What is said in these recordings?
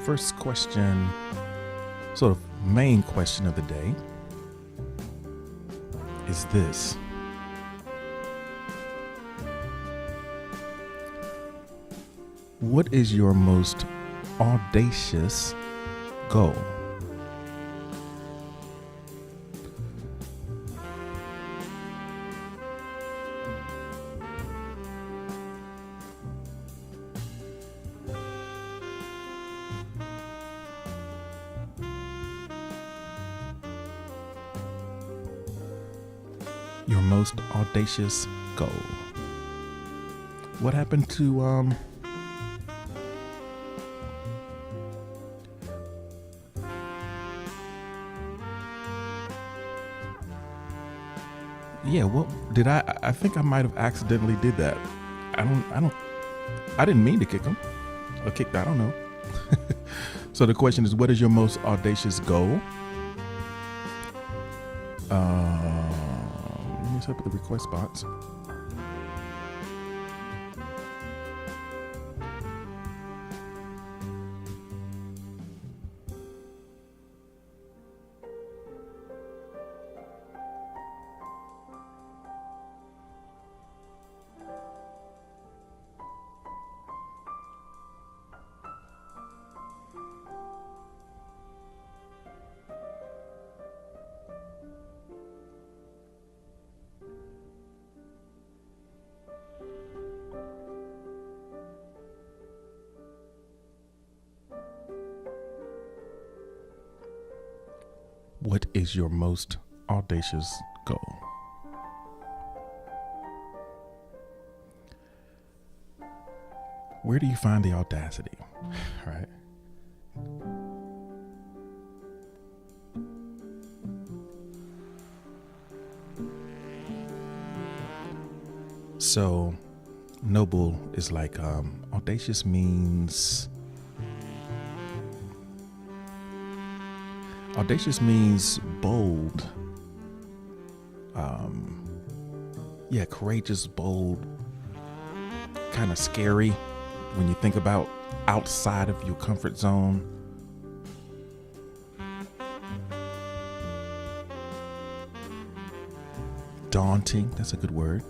first question, sort of main question of the day, is this. What is your most audacious goal? Your most audacious goal. What happened to yeah, what did I think I might have accidentally did that. I didn't mean to kick him. Or kick, I don't know. So the question is, what is your most audacious goal? Let me set up the request box. What is your most audacious goal? Where do you find the audacity? Right? So, noble is like, audacious means... Audacious means bold. Yeah, courageous, bold, kind of scary when you think about outside of your comfort zone. Daunting, that's a good word.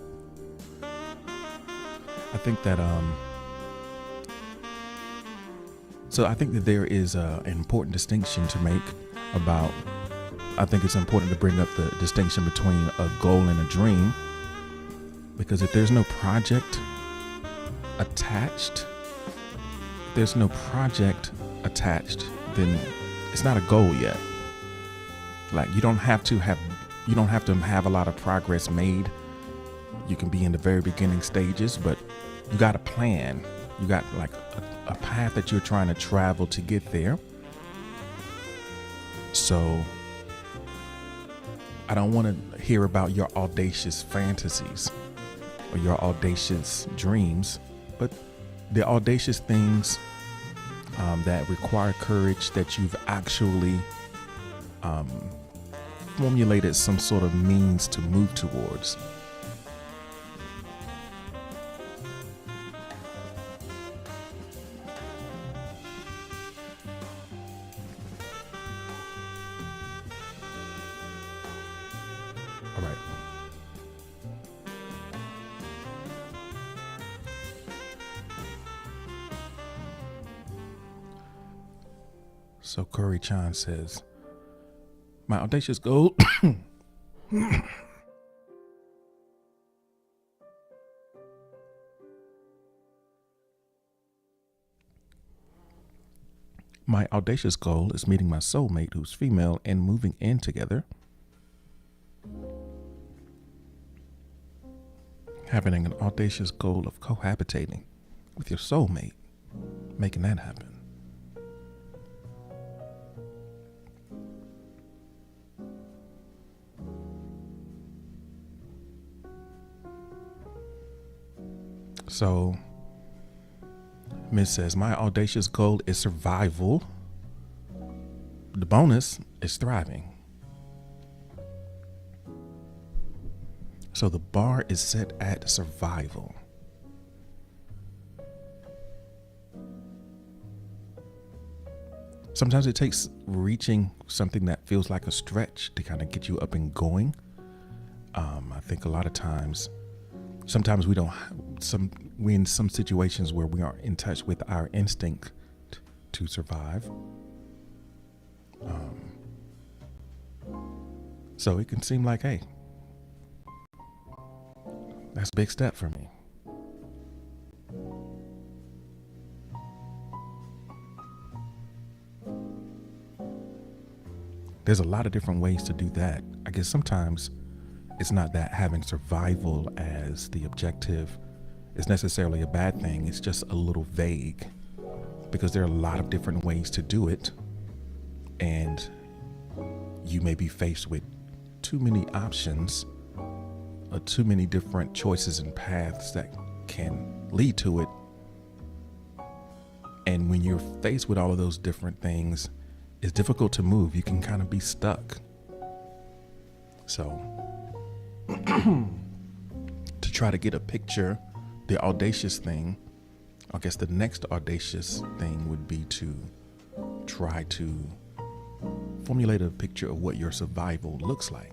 I think that so I think that there is an important distinction to make about, I think it's important to bring up the distinction between a goal and a dream, because if there's no project attached, then it's not a goal yet. Like you don't have to have a lot of progress made. You can be in the very beginning stages, but you got a plan. You got like a path that you're trying to travel to get there. So I don't want to hear about your audacious fantasies or your audacious dreams, but the audacious things that require courage that you've actually formulated some sort of means to move towards. All right. So Curry Chan says, my audacious goal my audacious goal is meeting my soulmate who's female and moving in together. Having an audacious goal of cohabitating with your soulmate, making that happen. So, Miss says, my audacious goal is survival. The bonus is thriving. So the bar is set at survival. Sometimes it takes reaching something that feels like a stretch to kind of get you up and going. I think a lot of times, sometimes we in some situations where we aren't in touch with our instinct to survive. So it can seem like, hey, that's a big step for me. There's a lot of different ways to do that. I guess sometimes it's not that having survival as the objective is necessarily a bad thing. It's just a little vague because there are a lot of different ways to do it. And you may be faced with too many options or too many different choices and paths that can lead to it. And when you're faced with all of those different things, it's difficult to move. You can kind of be stuck. So to try to get a picture, the audacious thing, I guess the next audacious thing would be to try to formulate a picture of what your survival looks like.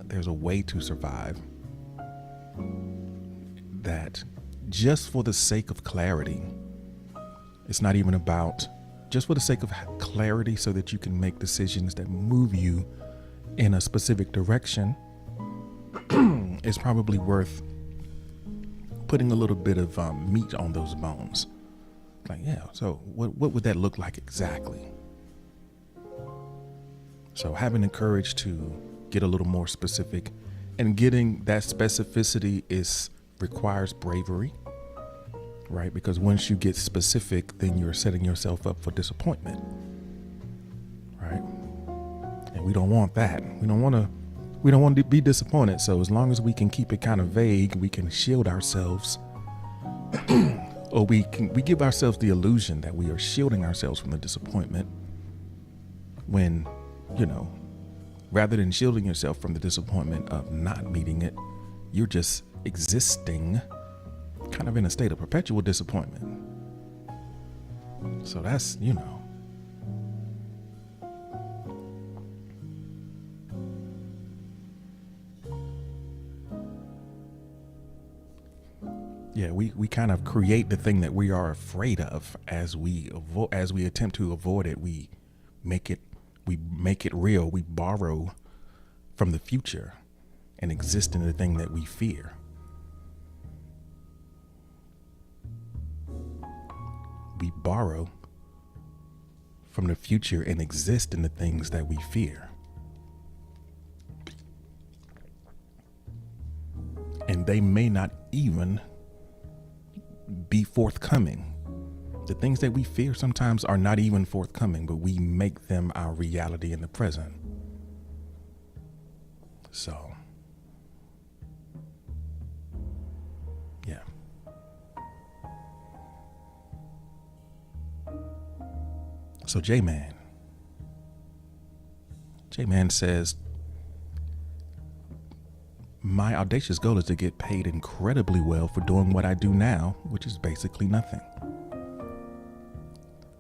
There's a way to survive that, just for the sake of clarity, it's not even about, just for the sake of clarity so that you can make decisions that move you in a specific direction, it's probably worth putting a little bit of meat on those bones. Like, yeah, so what would that look like exactly? So having the courage to get a little more specific, and getting that specificity requires bravery, right? Because once you get specific, then you're setting yourself up for disappointment, right? And we don't want that. We don't want to be disappointed. So as long as we can keep it kind of vague, we can shield ourselves, or we give ourselves the illusion that we are shielding ourselves from the disappointment, when, rather than shielding yourself from the disappointment of not meeting it, you're just existing kind of in a state of perpetual disappointment. So that's, yeah, we kind of create the thing that we are afraid of as we attempt to avoid it. We make it real. We borrow from the future and exist in the thing that we fear. We borrow from the future and exist in the things that we fear. And they may not even be forthcoming. The things that we fear sometimes are not even forthcoming, but we make them our reality in the present. So, yeah. So J-Man says, my audacious goal is to get paid incredibly well for doing what I do now, which is basically nothing.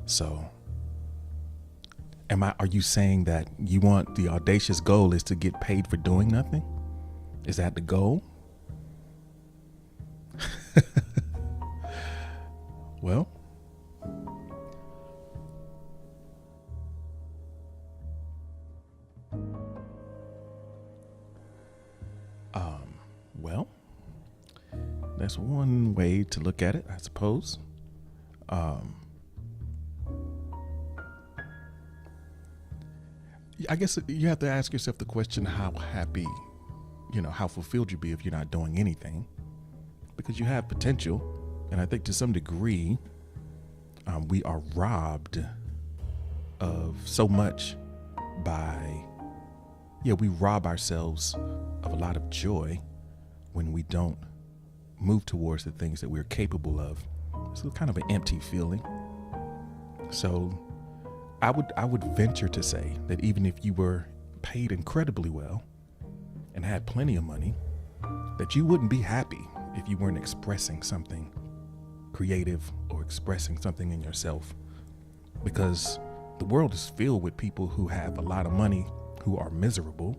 So, are you saying that you want the audacious goal is to get paid for doing nothing? Is that the goal? Well, that's one way to look at it, I suppose. I guess you have to ask yourself the question, how happy, how fulfilled you'd be if you're not doing anything, because you have potential. And I think to some degree, we are robbed of so much we rob ourselves of a lot of joy when we don't move towards the things that we're capable of. It's kind of an empty feeling. So I would venture to say that even if you were paid incredibly well and had plenty of money, that you wouldn't be happy if you weren't expressing something creative or expressing something in yourself because the world is filled with people who have a lot of money who are miserable.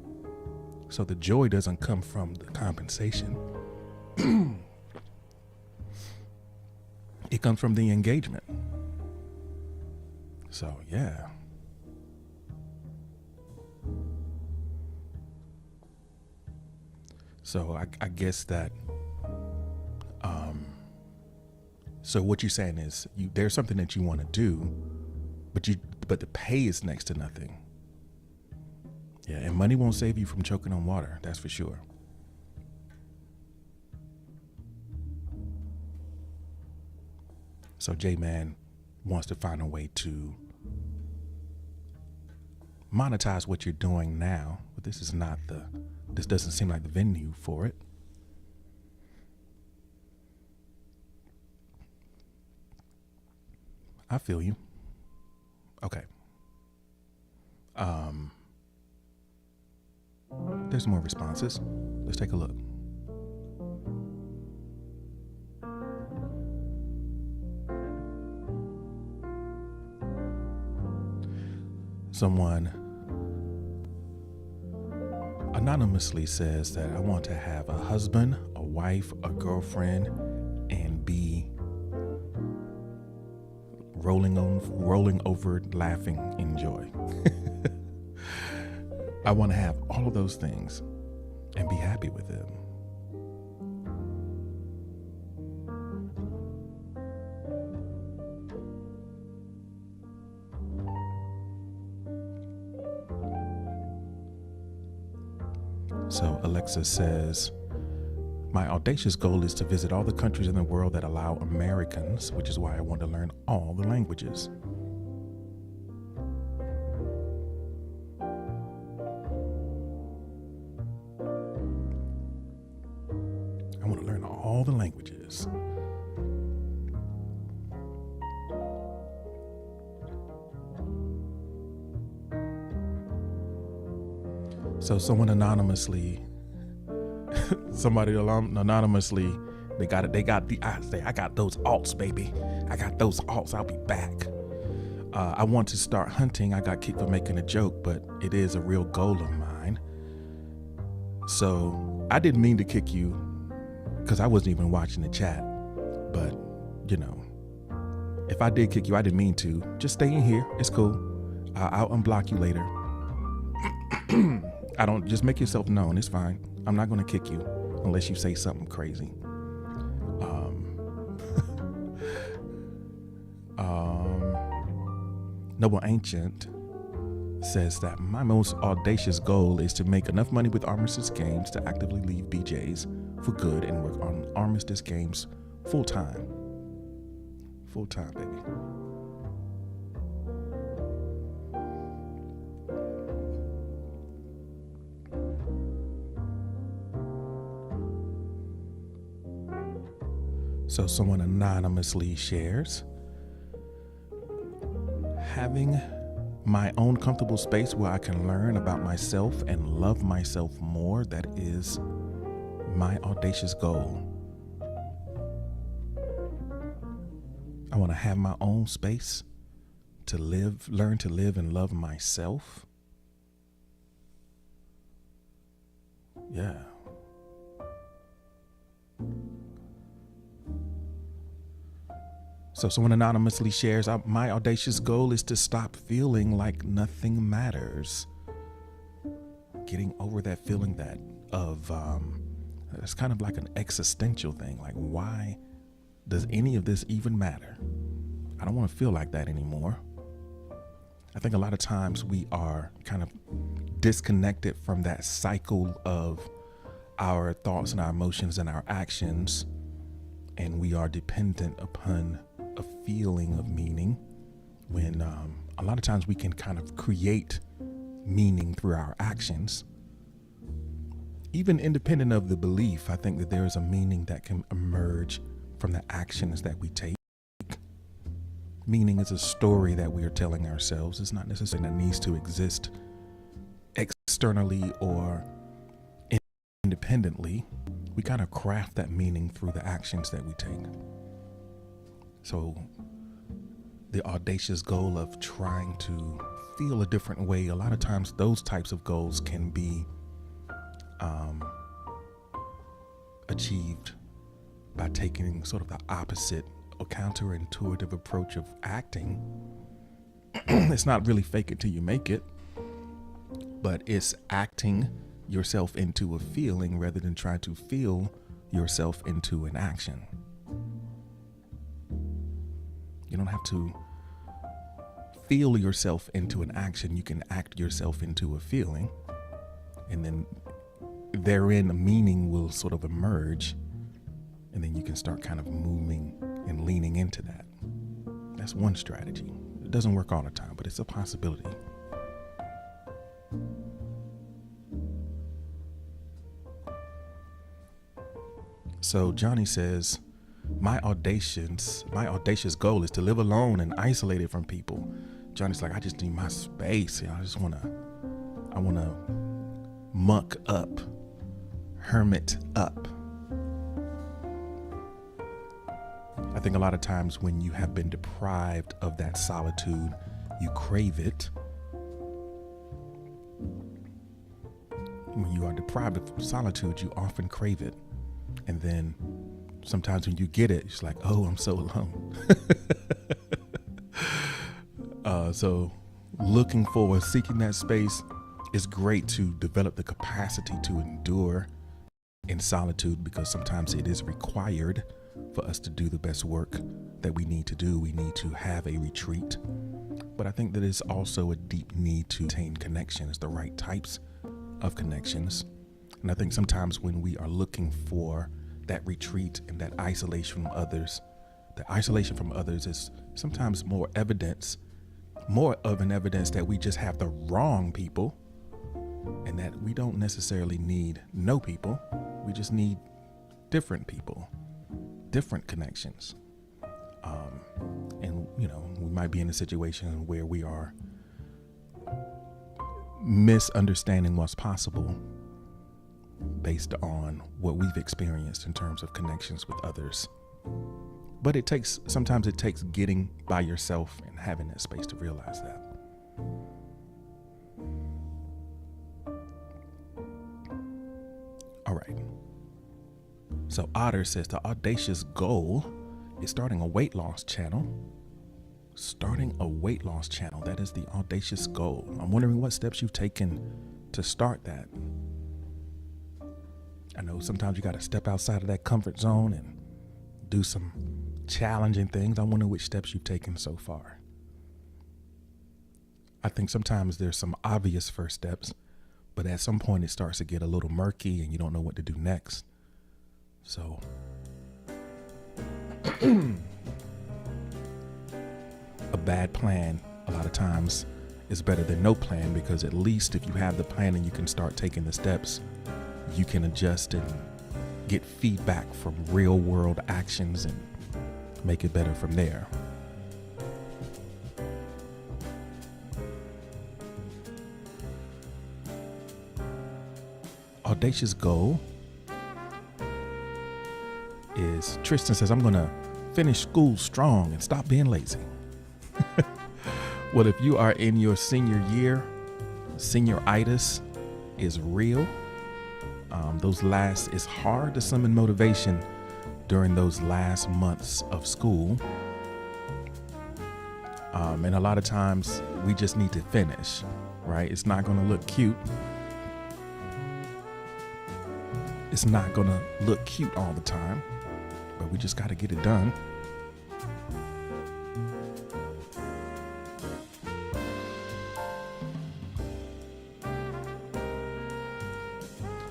So the joy doesn't come from the compensation. It comes from the engagement. So, yeah. So I guess that, so what you're saying is there's something that you want to do, but the pay is next to nothing. Yeah, and money won't save you from choking on water, that's for sure. So J-Man wants to find a way to monetize what you're doing now, but this doesn't seem like the venue for it. I feel you. Okay. There's more responses. Let's take a look. Someone anonymously says that I want to have a husband, a wife, a girlfriend, and be rolling over, laughing in joy. I want to have all of those things and be happy with them. So Alexa says, my audacious goal is to visit all the countries in the world that allow Americans, which is why I want to learn all the languages. I want to learn all the languages. So somebody anonymously, they got it. I got those alts, baby. I got those alts. I'll be back. I want to start hunting. I got kicked for making a joke, but it is a real goal of mine. So I didn't mean to kick you because I wasn't even watching the chat. But, if I did kick you, I didn't mean to. Just stay in here. It's cool. I'll unblock you later. Just make yourself known. It's fine. I'm not going to kick you unless you say something crazy. Noble Ancient says that my most audacious goal is to make enough money with Armistice Games to actively leave BJ's for good and work on Armistice Games full time. Full time, baby. So someone anonymously shares, having my own comfortable space where I can learn about myself and love myself more, that is my audacious goal. I want to have my own space to learn to live and love myself. Yeah. So someone anonymously shares, my audacious goal is to stop feeling like nothing matters. Getting over that feeling it's kind of like an existential thing. Like, why does any of this even matter? I don't want to feel like that anymore. I think a lot of times we are kind of disconnected from that cycle of our thoughts and our emotions and our actions, and we are dependent upon a feeling of meaning when a lot of times we can kind of create meaning through our actions. Even independent of the belief, I think that there is a meaning that can emerge from the actions that we take. Meaning is a story that we are telling ourselves. It's not necessarily that needs to exist externally or independently. We kind of craft that meaning through the actions that we take. So the audacious goal of trying to feel a different way, a lot of times those types of goals can be achieved by taking sort of the opposite or counterintuitive approach of acting. It's not really fake it till you make it, but it's acting yourself into a feeling rather than trying to feel yourself into an action. You don't have to feel yourself into an action. You can act yourself into a feeling, and then therein a meaning will sort of emerge, and then you can start kind of moving and leaning into that. That's one strategy. It doesn't work all the time, but it's a possibility. So Johnny says, my audacious goal is to live alone and isolated from people. Johnny's like, I just need my space. I want to muck up, hermit up. I think a lot of times when you have been deprived of that solitude, you crave it. When you are deprived of solitude, you often crave it. And then sometimes when you get it, it's like, oh, I'm so alone. So looking for, seeking that space is great to develop the capacity to endure in solitude, because sometimes it is required for us to do the best work that we need to do. We need to have a retreat. But I think that it's also a deep need to attain connections, the right types of connections. And I think sometimes when we are looking for that retreat and that isolation from others, the isolation from others is sometimes more of an evidence that we just have the wrong people, and that we don't necessarily need no people. We just need different people, different connections. And we might be in a situation where we are misunderstanding what's possible based on what we've experienced in terms of connections with others. But sometimes it takes getting by yourself and having that space to realize that. All right. So Otter says the audacious goal is starting a weight loss channel. Starting a weight loss channel. That is the audacious goal. I'm wondering what steps you've taken to start that. I know sometimes you got to step outside of that comfort zone and do some challenging things. I wonder which steps you've taken so far. I think sometimes there's some obvious first steps, but at some point it starts to get a little murky and you don't know what to do next. So a bad plan a lot of times is better than no plan, because at least if you have the plan and you can start taking the steps, you can adjust and get feedback from real world actions and make it better from there. Audacious goal is, Tristan says, I'm going to finish school strong and stop being lazy. Well, if you are in your senior year, senioritis is real. It's hard to summon motivation during those last months of school. And a lot of times we just need to finish, right? It's not going to look cute. It's not going to look cute all the time, but we just got to get it done.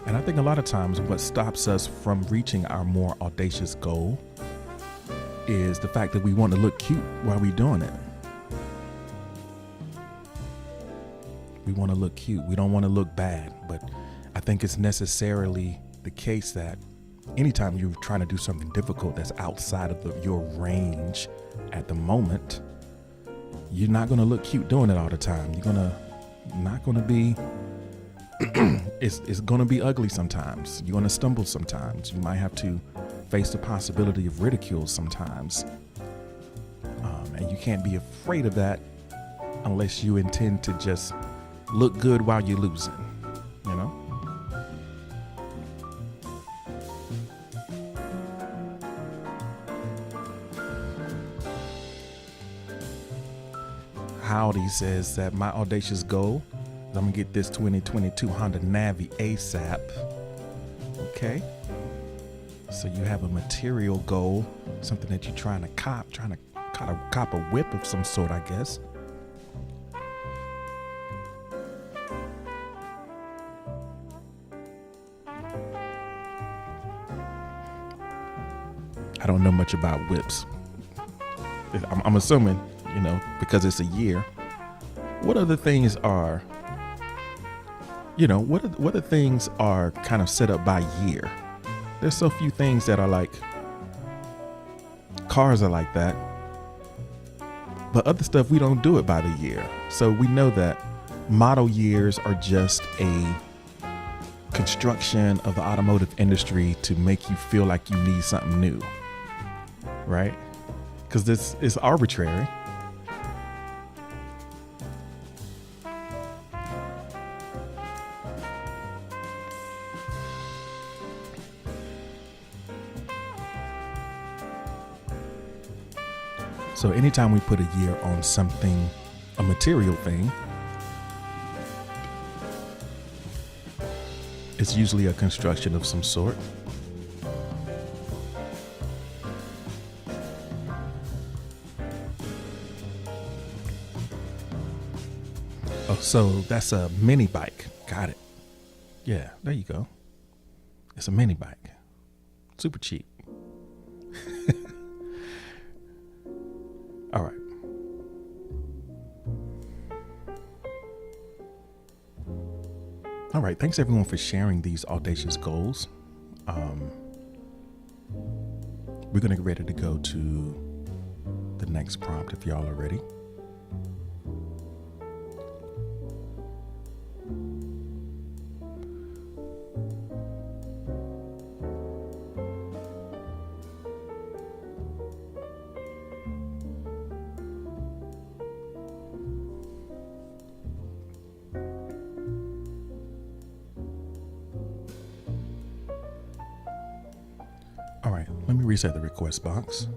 And I think a lot of times what stops us from reaching our more audacious goal is the fact that we want to look cute while we're doing it. We want to look cute. We don't want to look bad. But I think it's necessarily the case that anytime you're trying to do something difficult that's outside of your range at the moment, you're not going to look cute doing it all the time. It's going to be ugly sometimes. You're going to stumble sometimes. You might have to face the possibility of ridicule sometimes. And you can't be afraid of that unless you intend to just look good while you're losing, you know? Howdy says that my audacious goal is I'm gonna get this 2022 Honda Navi ASAP. Okay. So you have a material goal, something that you're trying to cop a whip of some sort, I guess. I don't know much about whips. I'm assuming, you know, because it's a year. What other things are, you know, what other things are kind of set up by year? There's so few things that are like, cars are like that, but other stuff we don't do it by the year. So we know that model years are just a construction of the automotive industry to make you feel like you need something new, right? Because this is arbitrary. So anytime we put a year on something, a material thing, it's usually a construction of some sort. Oh, so that's a mini bike. Got it. Yeah, there you go. It's a mini bike. Super cheap. All right. All right. Thanks everyone for sharing these audacious goals. We're going to get ready to go to the next prompt if y'all are ready. All right, let me reset the request box.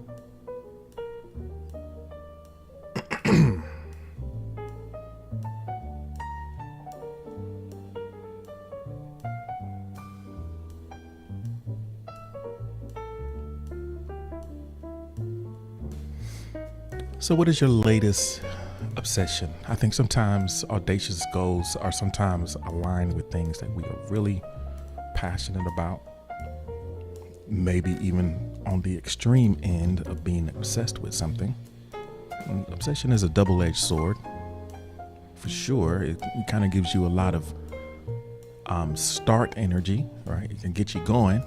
So what is your latest obsession? I think sometimes audacious goals are sometimes aligned with things that we are really passionate about. Maybe even on the extreme end of being obsessed with something. And obsession is a double-edged sword. For sure, it kind of gives you a lot of start energy, right? It can get you going.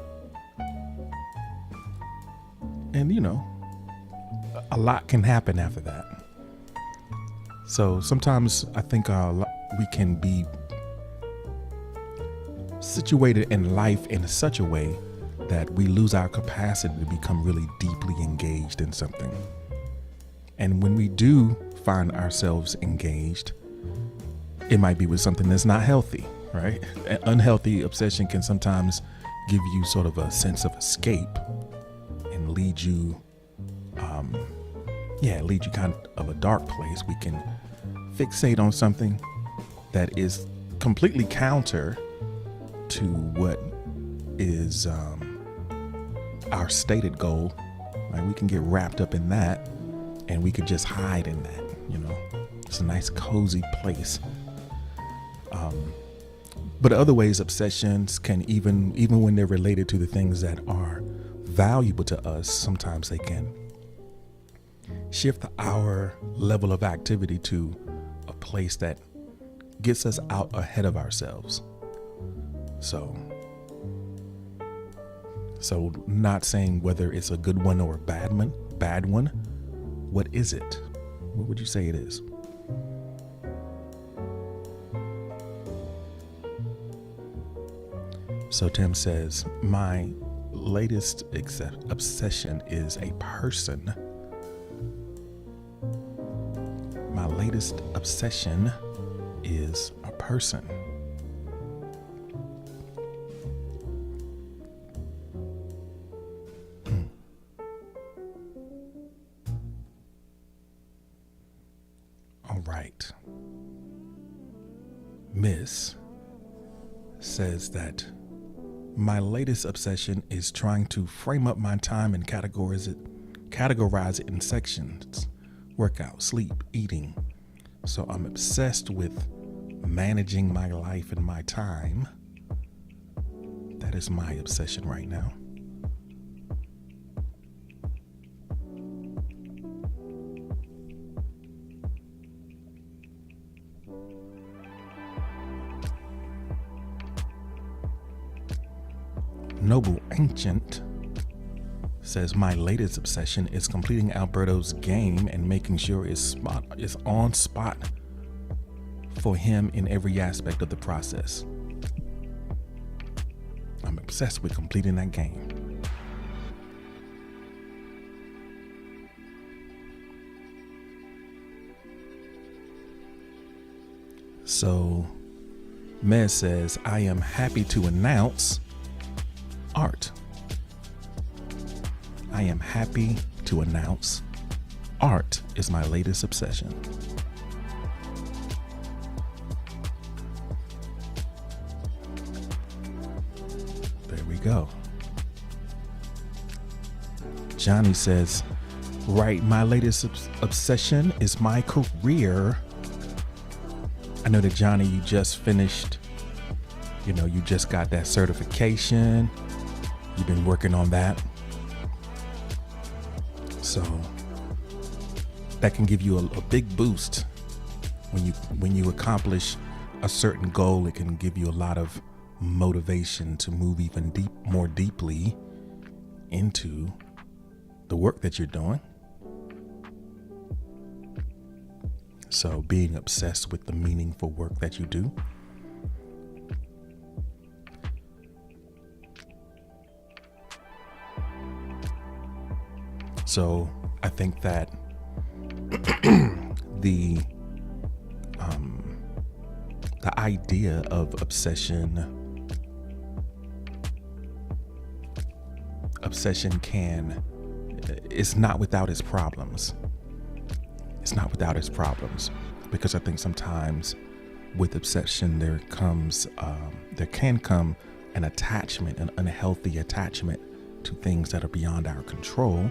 And, you know, a lot can happen after that. So sometimes I think we can be situated in life in such a way that we lose our capacity to become really deeply engaged in something. And when we do find ourselves engaged, it might be with something that's not healthy, right? An unhealthy obsession can sometimes give you sort of a sense of escape and lead you kind of a dark place. We can fixate on something that is completely counter to what is our stated goal. Right? We can get wrapped up in that, and we could just hide in that. You know, it's a nice cozy place. But other ways, obsessions can even when they're related to the things that are valuable to us, sometimes they can shift our level of activity to a place that gets us out ahead of ourselves. So not saying whether it's a good one or a bad one. What is it? What would you say it is? So Tim says, my latest obsession is a person my latest obsession is a person. All right. Miss says that my latest obsession is trying to frame up my time and categorize it in sections: workout, sleep, eating. So I'm obsessed with managing my life and my time. That is my obsession right now. Noble Ancient says my latest obsession is completing Alberto's game and making sure it's on spot for him in every aspect of the process. I'm obsessed with completing that game. So Mez says, I am happy to announce art. I am happy to announce art is my latest obsession. There we go. Johnny says, right, my latest obsession is my career. I know that Johnny, you just finished, you just got that certification. You've been working on that. So that can give you a big boost when you accomplish a certain goal. It can give you a lot of motivation to move even more deeply into the work that you're doing. So being obsessed with the meaningful work that you do. So I think that the idea of obsession is not without its problems. It's not without its problems, because I think sometimes with obsession there can come an attachment, an unhealthy attachment to things that are beyond our control,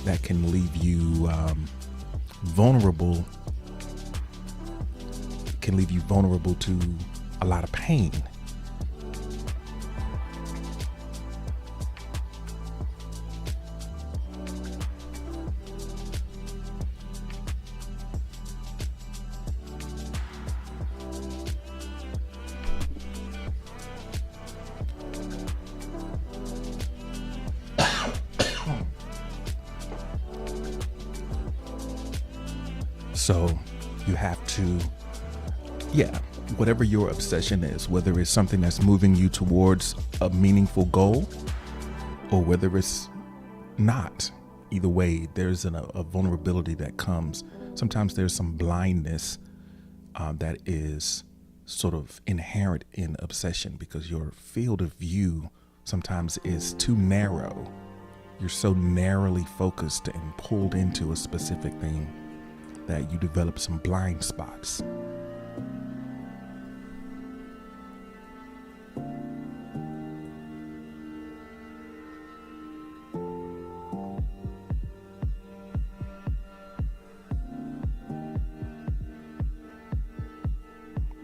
that can leave you vulnerable to a lot of pain. So you have to, whatever your obsession is, whether it's something that's moving you towards a meaningful goal or whether it's not, either way, there's a vulnerability that comes. Sometimes there's some blindness that is sort of inherent in obsession, because your field of view sometimes is too narrow. You're so narrowly focused and pulled into a specific thing that you develop some blind spots.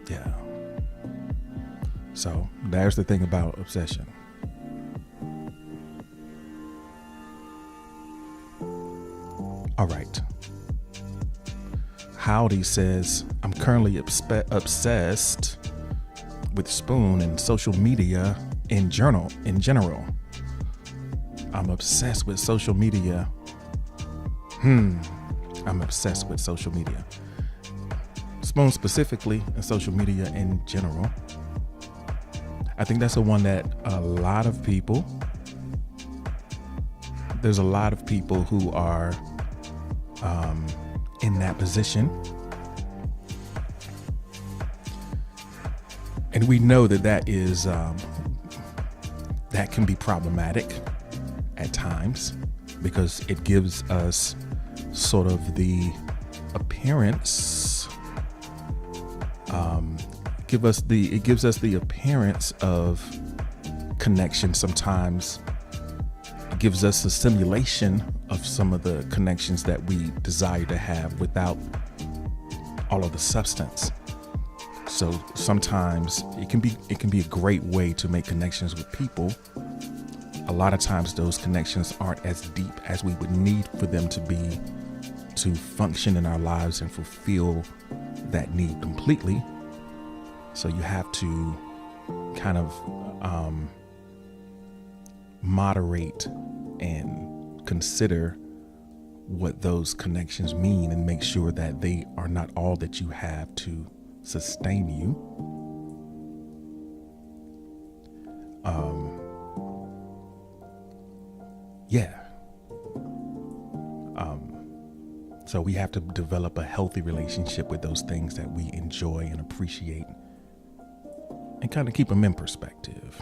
Yeah. So there's the thing about obsession. All right. Howdy says, I'm currently obsessed with Spoon and social media in general. I'm obsessed with social media. I'm obsessed with social media. Spoon specifically, and social media in general. I think that's the one that there's a lot of people who are in that position. And we know that that can be problematic at times, because it gives us sort of the appearance, it gives us the appearance of connection. Sometimes it gives us a simulation of some of the connections that we desire to have without all of the substance. So sometimes it can be a great way to make connections with people. A lot of times those connections aren't as deep as we would need for them to be, to function in our lives and fulfill that need completely. So you have to kind of moderate and consider what those connections mean, and make sure that they are not all that you have to sustain you. So we have to develop a healthy relationship with those things that we enjoy and appreciate, and kind of keep them in perspective.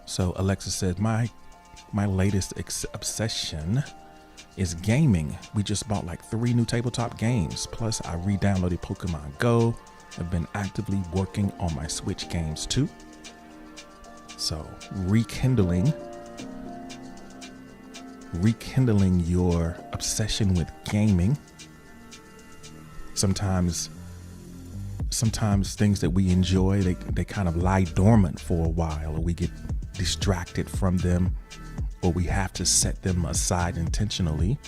So Alexa said, my latest obsession is gaming. We just bought like 3 new tabletop games. Plus I re-downloaded Pokemon Go. I've been actively working on my Switch games too. So rekindling your obsession with gaming. Sometimes things that we enjoy, they kind of lie dormant for a while, or we get distracted from them, or we have to set them aside intentionally.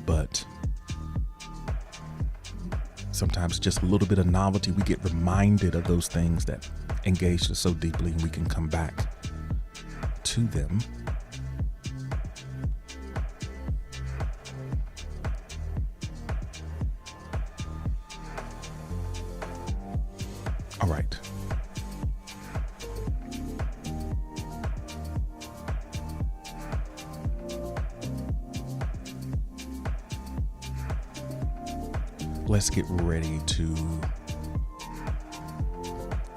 But sometimes just a little bit of novelty, we get reminded of those things that engaged us so deeply, and we can come back to them. All right. Let's get ready to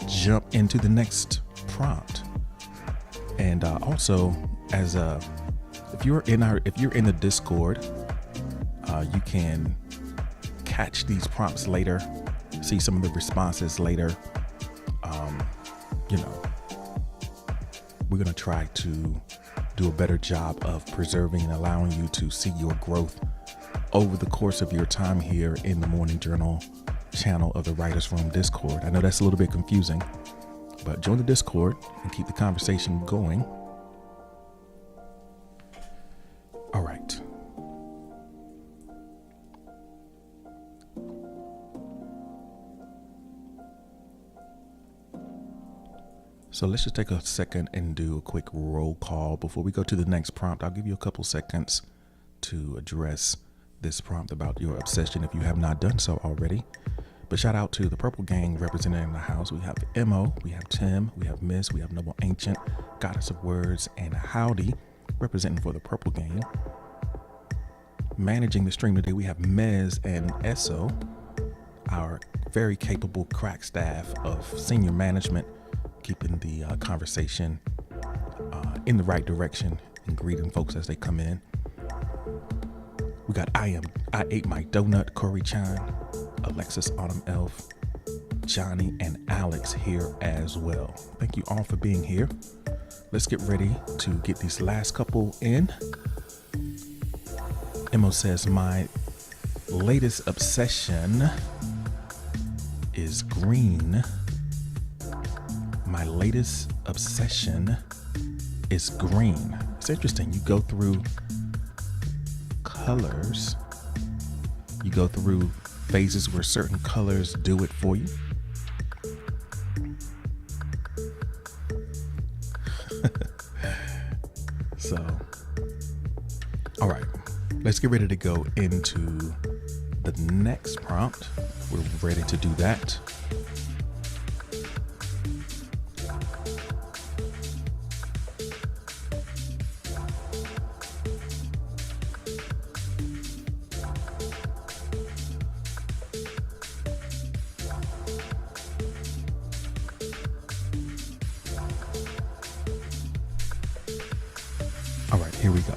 jump into the next prompt. And also, as if you're in the Discord, you can catch these prompts later, see some of the responses later. We're gonna try to do a better job of preserving and allowing you to see your growth over the course of your time here in the Morning Journal channel of the Writers Room Discord. I know that's a little bit confusing, but join the Discord and keep the conversation going. All right. So let's just take a second and do a quick roll call before we go to the next prompt. I'll give you a couple seconds to address this prompt about your obsession if you have not done so already. But shout out to the Purple Gang represented in the house. We have Mo, we have Tim, we have Miss, we have Noble Ancient, Goddess of Words, and Howdy representing for the Purple Gang. Managing the stream today, we have Mez and Esso, our very capable crack staff of senior management, keeping the conversation in the right direction and greeting folks as they come in. We got I Ate My Donut, Corey Chan, Alexis Autumn Elf, Johnny, and Alex here as well. Thank you all for being here. Let's get ready to get these last couple in. Emo says, my latest obsession is green. My latest obsession is green. It's interesting. You go through colors. You go through phases where certain colors do it for you. So, all right, let's get ready to go into the next prompt. We're ready to do that. All right, here we go.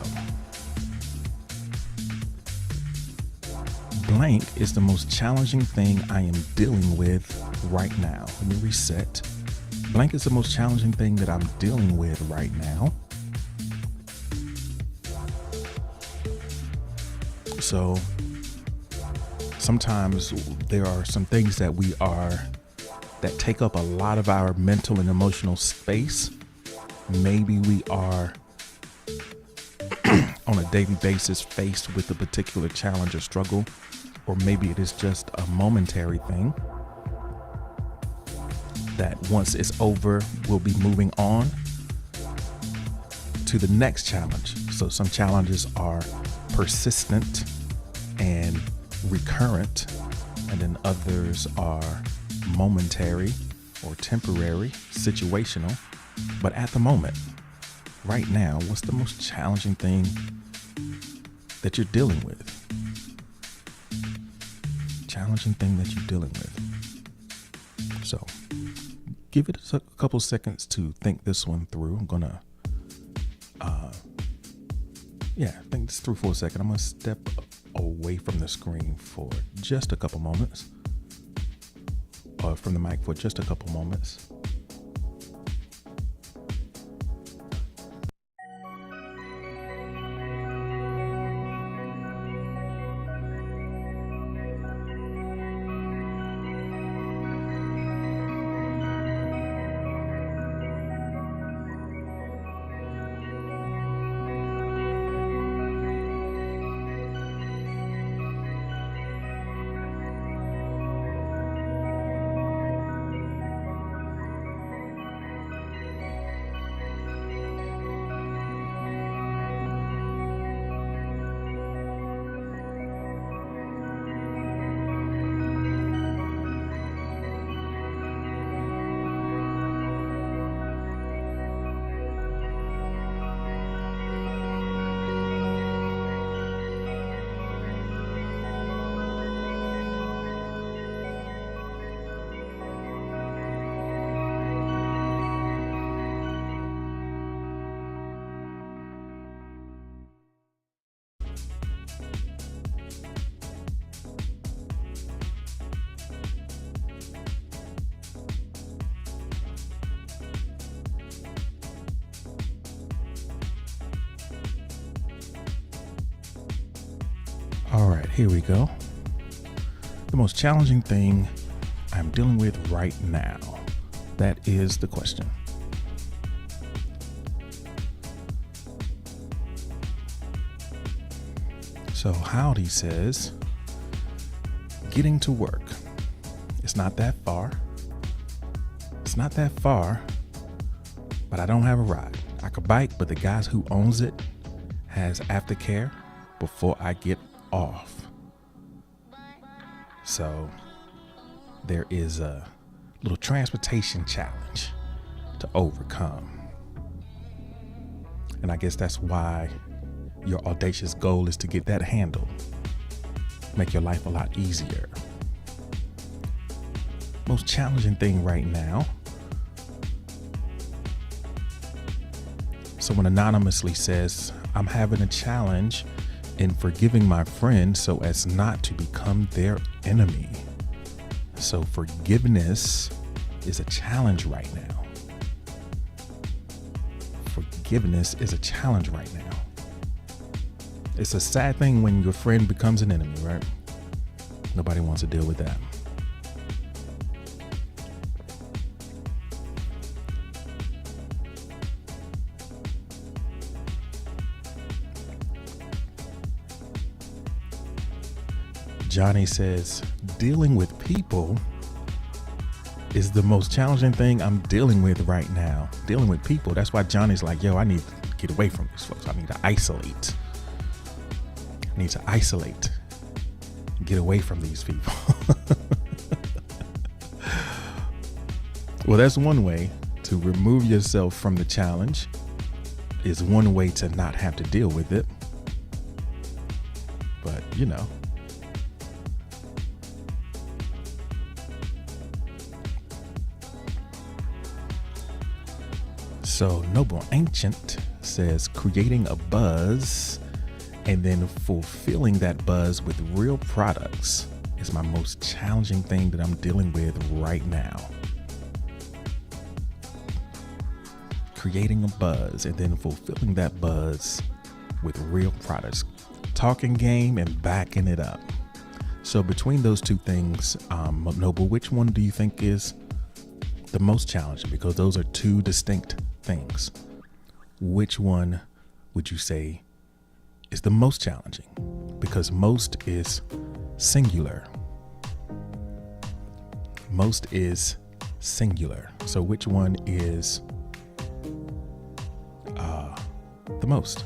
Blank is the most challenging thing I am dealing with right now. Let me reset. Blank is the most challenging thing that I'm dealing with right now. So sometimes there are some things that that take up a lot of our mental and emotional space. Maybe we are on a daily basis faced with a particular challenge or struggle, or maybe it is just a momentary thing that once it's over, we'll be moving on to the next challenge. So some challenges are persistent and recurrent, and then others are momentary or temporary, situational. But at the moment, right now, what's the most challenging thing that you're dealing with? Challenging thing that you're dealing with. So give it a couple seconds to think this one through. I'm gonna, think this through for a second. I'm gonna step away from the screen for just a couple moments, or from the mic for just a couple moments. All right, here we go. The most challenging thing I'm dealing with right now. That is the question. So Howdy says, getting to work. It's not that far. It's not that far, but I don't have a ride. I could bike, but the guy who owns it has aftercare before I get off. So there is a little transportation challenge to overcome. And I guess that's why your audacious goal is to get that handled. Make your life a lot easier. Most challenging thing right now. Someone anonymously says, I'm having a challenge in forgiving my friend so as not to become their enemy. So forgiveness is a challenge right now. Forgiveness is a challenge right now. It's a sad thing when your friend becomes an enemy, right? Nobody wants to deal with that. Johnny says, dealing with people is the most challenging thing I'm dealing with right now. Dealing with people. That's why Johnny's like, yo, I need to get away from these folks. I need to isolate. I need to isolate. Get away from these people. Well, that's one way to remove yourself from the challenge, is one way to not have to deal with it. But, you know. So Noble Ancient says creating a buzz and then fulfilling that buzz with real products is my most challenging thing that I'm dealing with right now. Creating a buzz and then fulfilling that buzz with real products. Talking game and backing it up. So between those two things, Noble, which one do you think is the most challenging? Because those are two distinct things. Which one would you say is the most challenging? Because most is singular. Most is singular. So which one is the most?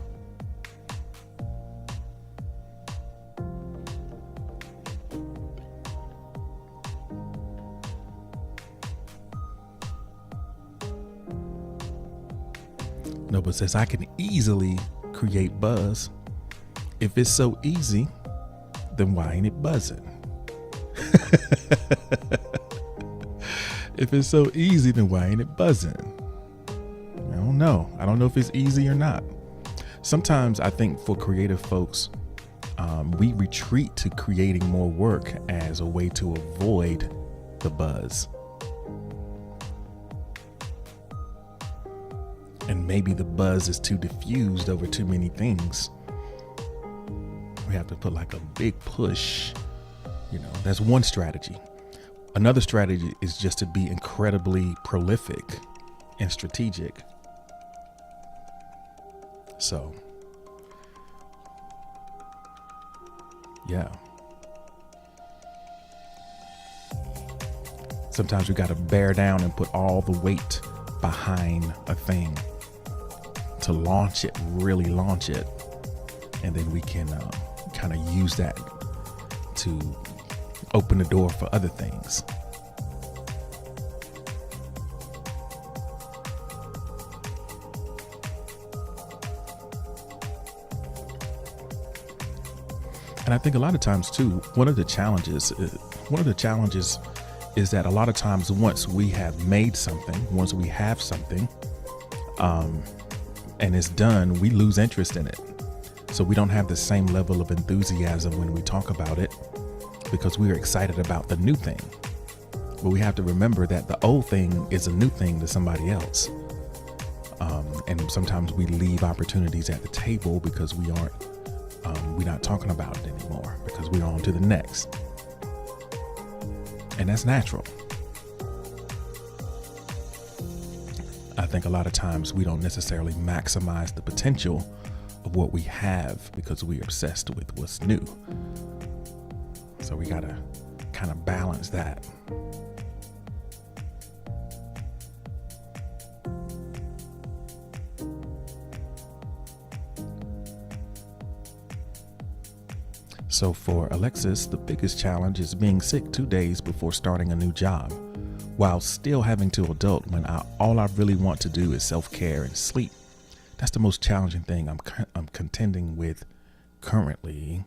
Noble says, I can easily create buzz. If it's so easy, then why ain't it buzzing? If it's so easy, then why ain't it buzzing? I don't know. I don't know if it's easy or not. Sometimes I think for creative folks, we retreat to creating more work as a way to avoid the buzz. And maybe the buzz is too diffused over too many things. We have to put like a big push. You know, that's one strategy. Another strategy is just to be incredibly prolific and strategic. So, yeah. Sometimes we got to bear down and put all the weight behind a thing to launch it, really launch it. And then we can kind of use that to open the door for other things. And I think a lot of times too, one of the challenges is that a lot of times once we have made something, once we have something, and it's done, we lose interest in it. So we don't have the same level of enthusiasm when we talk about it because we are excited about the new thing. But we have to remember that the old thing is a new thing to somebody else. And sometimes we leave opportunities at the table because we're not talking about it anymore because we're on to the next. And that's natural. I think a lot of times we don't necessarily maximize the potential of what we have because we're obsessed with what's new. So we gotta kind of balance that. So for Alexis, the biggest challenge is being sick 2 days before starting a new job, while still having to adult when all I really want to do is self-care and sleep. That's the most challenging thing I'm contending with currently.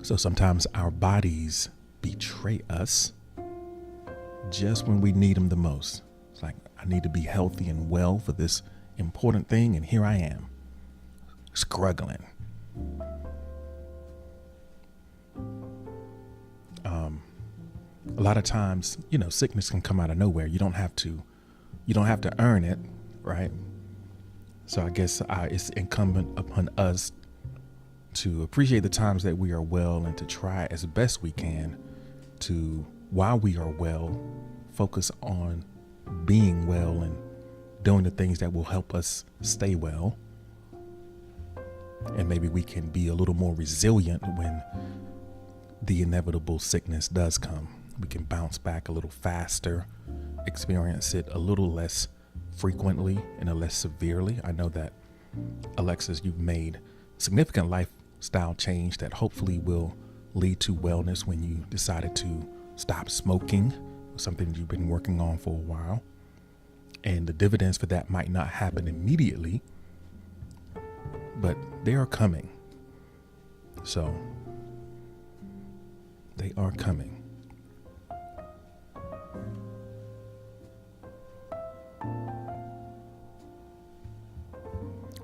So sometimes our bodies betray us just when we need them the most. It's like, I need to be healthy and well for this important thing, and here I am, struggling. A lot of times, sickness can come out of nowhere. You don't have to earn it, right? So I guess it's incumbent upon us to appreciate the times that we are well and to try as best we can to, while we are well, focus on being well and doing the things that will help us stay well. And maybe we can be a little more resilient when the inevitable sickness does come. We can bounce back a little faster experience it a little less frequently and a less severely. I know that, Alexis, you've made significant lifestyle change that hopefully will lead to wellness when you decided to stop smoking, something you've been working on for a while. And the dividends for that might not happen immediately, but they are coming. So they are coming.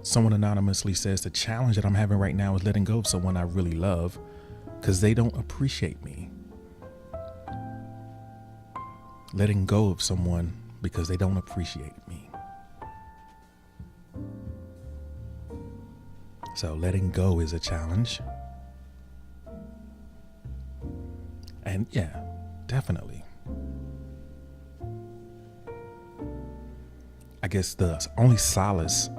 Someone anonymously says the challenge that I'm having right now is letting go of someone I really love because they don't appreciate me. Letting go of someone because they don't appreciate me. So letting go is a challenge. And yeah, definitely. I guess the only solace,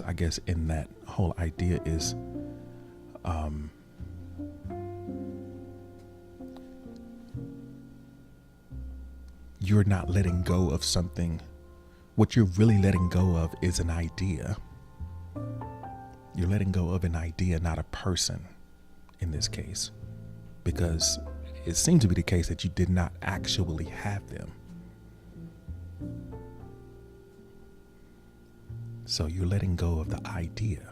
I guess, in that whole idea is you're not letting go of something. What you're really letting go of is an idea. You're letting go of an idea, not a person in this case, because it seemed to be the case that you did not actually have them. So you're letting go of the idea.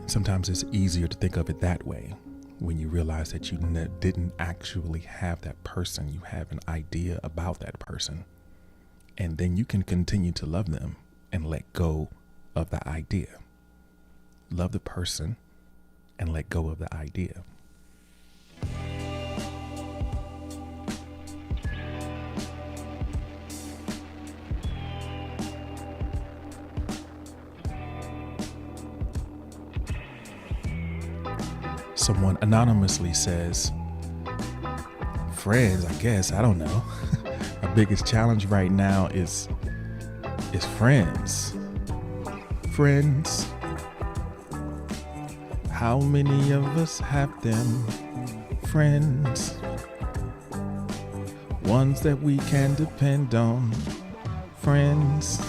Sometimes it's easier to think of it that way when you realize that you didn't actually have that person. You have an idea about that person. And then you can continue to love them and let go of the idea. Love the person and let go of the idea. Someone anonymously says, friends, I guess, I don't know. My biggest challenge right now is friends. Friends. How many of us have them? Friends. Ones that we can depend on. Friends.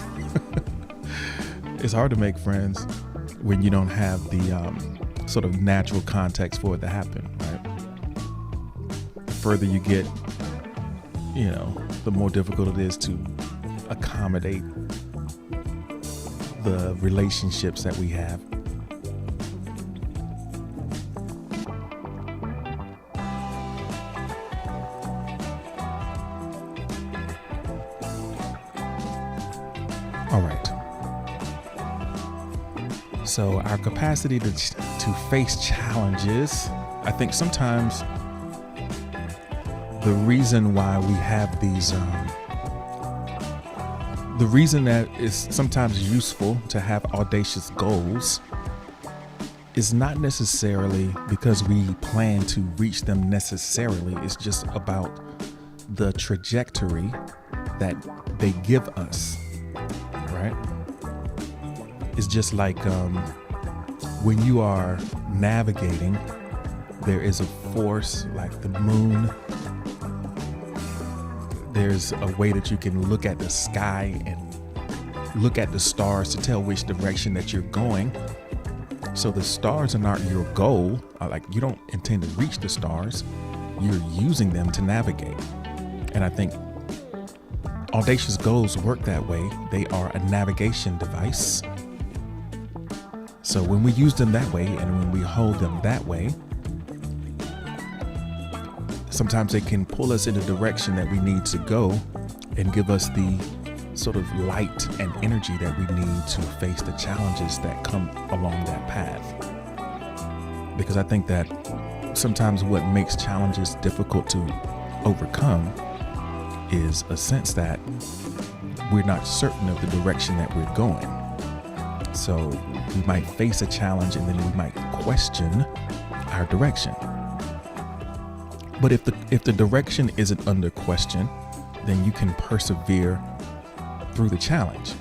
It's hard to make friends when you don't have the sort of natural context for it to happen, right? The further you get, the more difficult it is to accommodate the relationships that we have. All right. So our capacity to face challenges, I think sometimes the reason why we have these, the reason that it's sometimes useful to have audacious goals is not necessarily because we plan to reach them necessarily. It's just about the trajectory that they give us, right? It's just like when you are navigating, there is a force like the moon. There's a way that you can look at the sky and look at the stars to tell which direction that you're going. So the stars are not your goal. Like, you don't intend to reach the stars. You're using them to navigate. And I think audacious goals work that way. They are a navigation device. So when we use them that way and when we hold them that way, sometimes they can pull us in the direction that we need to go and give us the sort of light and energy that we need to face the challenges that come along that path. Because I think that sometimes what makes challenges difficult to overcome is a sense that we're not certain of the direction that we're going. So we might face a challenge and then we might question our direction. But if the direction isn't under question, then you can persevere through the challenge.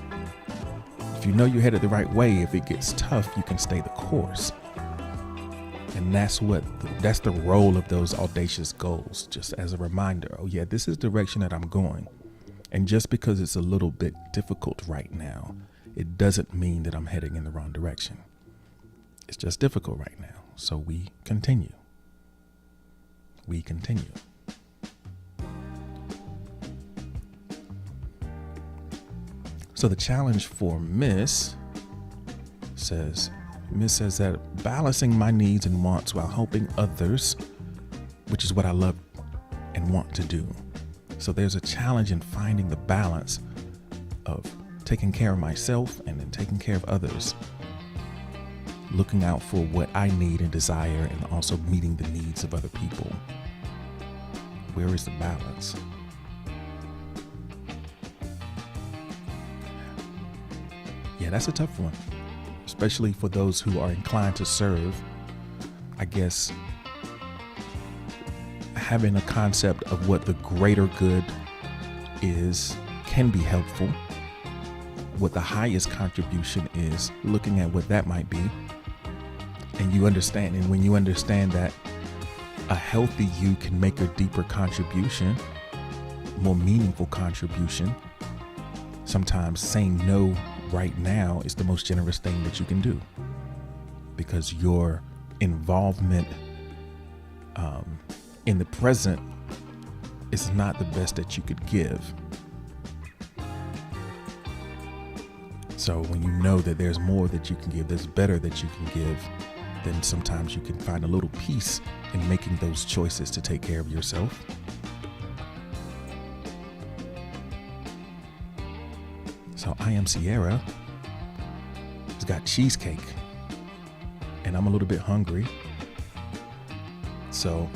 If you know you're headed the right way, if it gets tough, you can stay the course. And that's the role of those audacious goals, just as a reminder. Oh yeah, this is the direction that I'm going. And just because it's a little bit difficult right now, it doesn't mean that I'm heading in the wrong direction. It's just difficult right now. So we continue. So the challenge for Miss says that balancing my needs and wants while helping others, which is what I love and want to do. So there's a challenge in finding the balance of taking care of myself and then taking care of others, looking out for what I need and desire, and also meeting the needs of other people. Where is the balance? Yeah, that's a tough one, especially for those who are inclined to serve. I guess having a concept of what the greater good is can be helpful. What the highest contribution is, looking at what that might be. And when you understand that a healthy you can make a deeper contribution, more meaningful contribution, sometimes saying no right now is the most generous thing that you can do, because your involvement in the present is not the best that you could give. So when you know that there's more that you can give, there's better that you can give, then sometimes you can find a little peace in making those choices to take care of yourself. So I Am Sierra has got cheesecake, and I'm a little bit hungry. So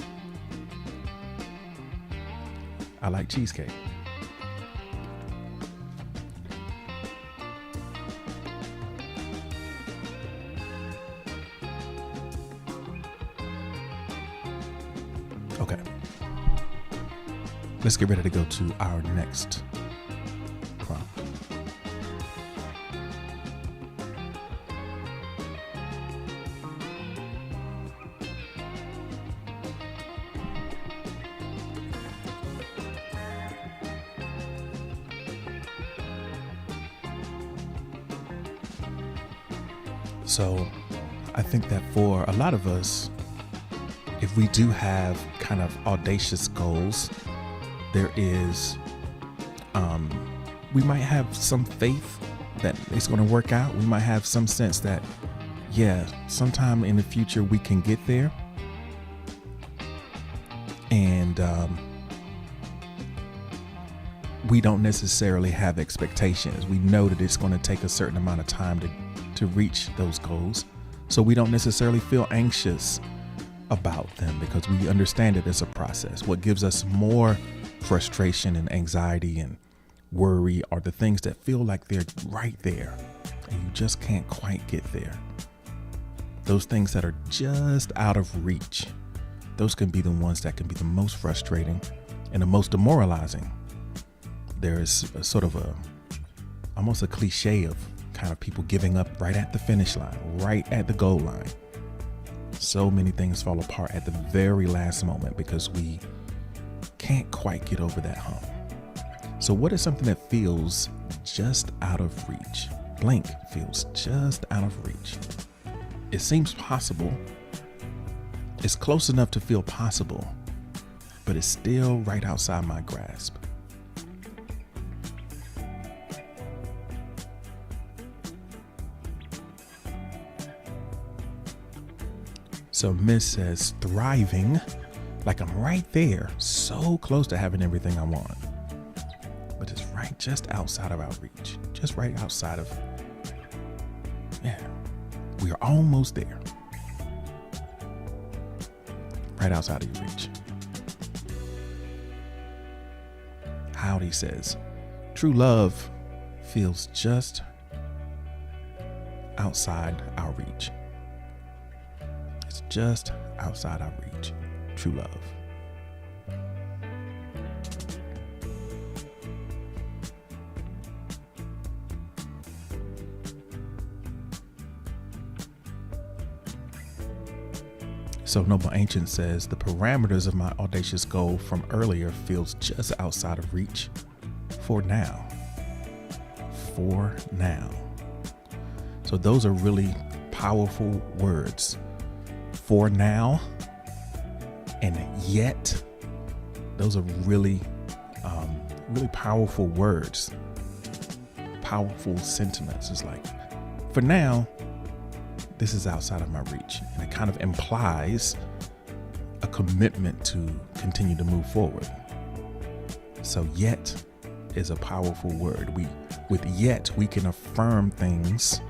I like cheesecake. Okay. Let's get ready to go to our next prompt. So I think that for a lot of us, if we do have kind of audacious goals, there is, we might have some faith that it's going to work out. We might have some sense that, yeah, sometime in the future we can get there. And we don't necessarily have expectations. We know that it's going to take a certain amount of time to reach those goals. So we don't necessarily feel anxious about them because we understand it as a process. What gives us more frustration and anxiety and worry are the things that feel like they're right there and you just can't quite get there. Those things that are just out of reach, those can be the ones that can be the most frustrating and the most demoralizing. There is a sort of almost a cliche of kind of people giving up right at the finish line, right at the goal line. So many things fall apart at the very last moment because we can't quite get over that hump. So what is something that feels just out of reach? Blank feels just out of reach. It seems possible. It's close enough to feel possible, but it's still right outside my grasp. So Miss says, thriving, like I'm right there, so close to having everything I want. But it's right just outside of our reach, just right outside of, we are almost there. Right outside of your reach. Howdy says, true love feels just outside our reach. It's just outside our reach. True love. So Noble Ancient says, the parameters of my audacious goal from earlier feels just outside of reach for now. For now. So those are really powerful words. For now and yet. Those are really powerful words. Powerful sentiments. It's like, for now, this is outside of my reach. And it kind of implies a commitment to continue to move forward. So yet is a powerful word. With yet, we can affirm things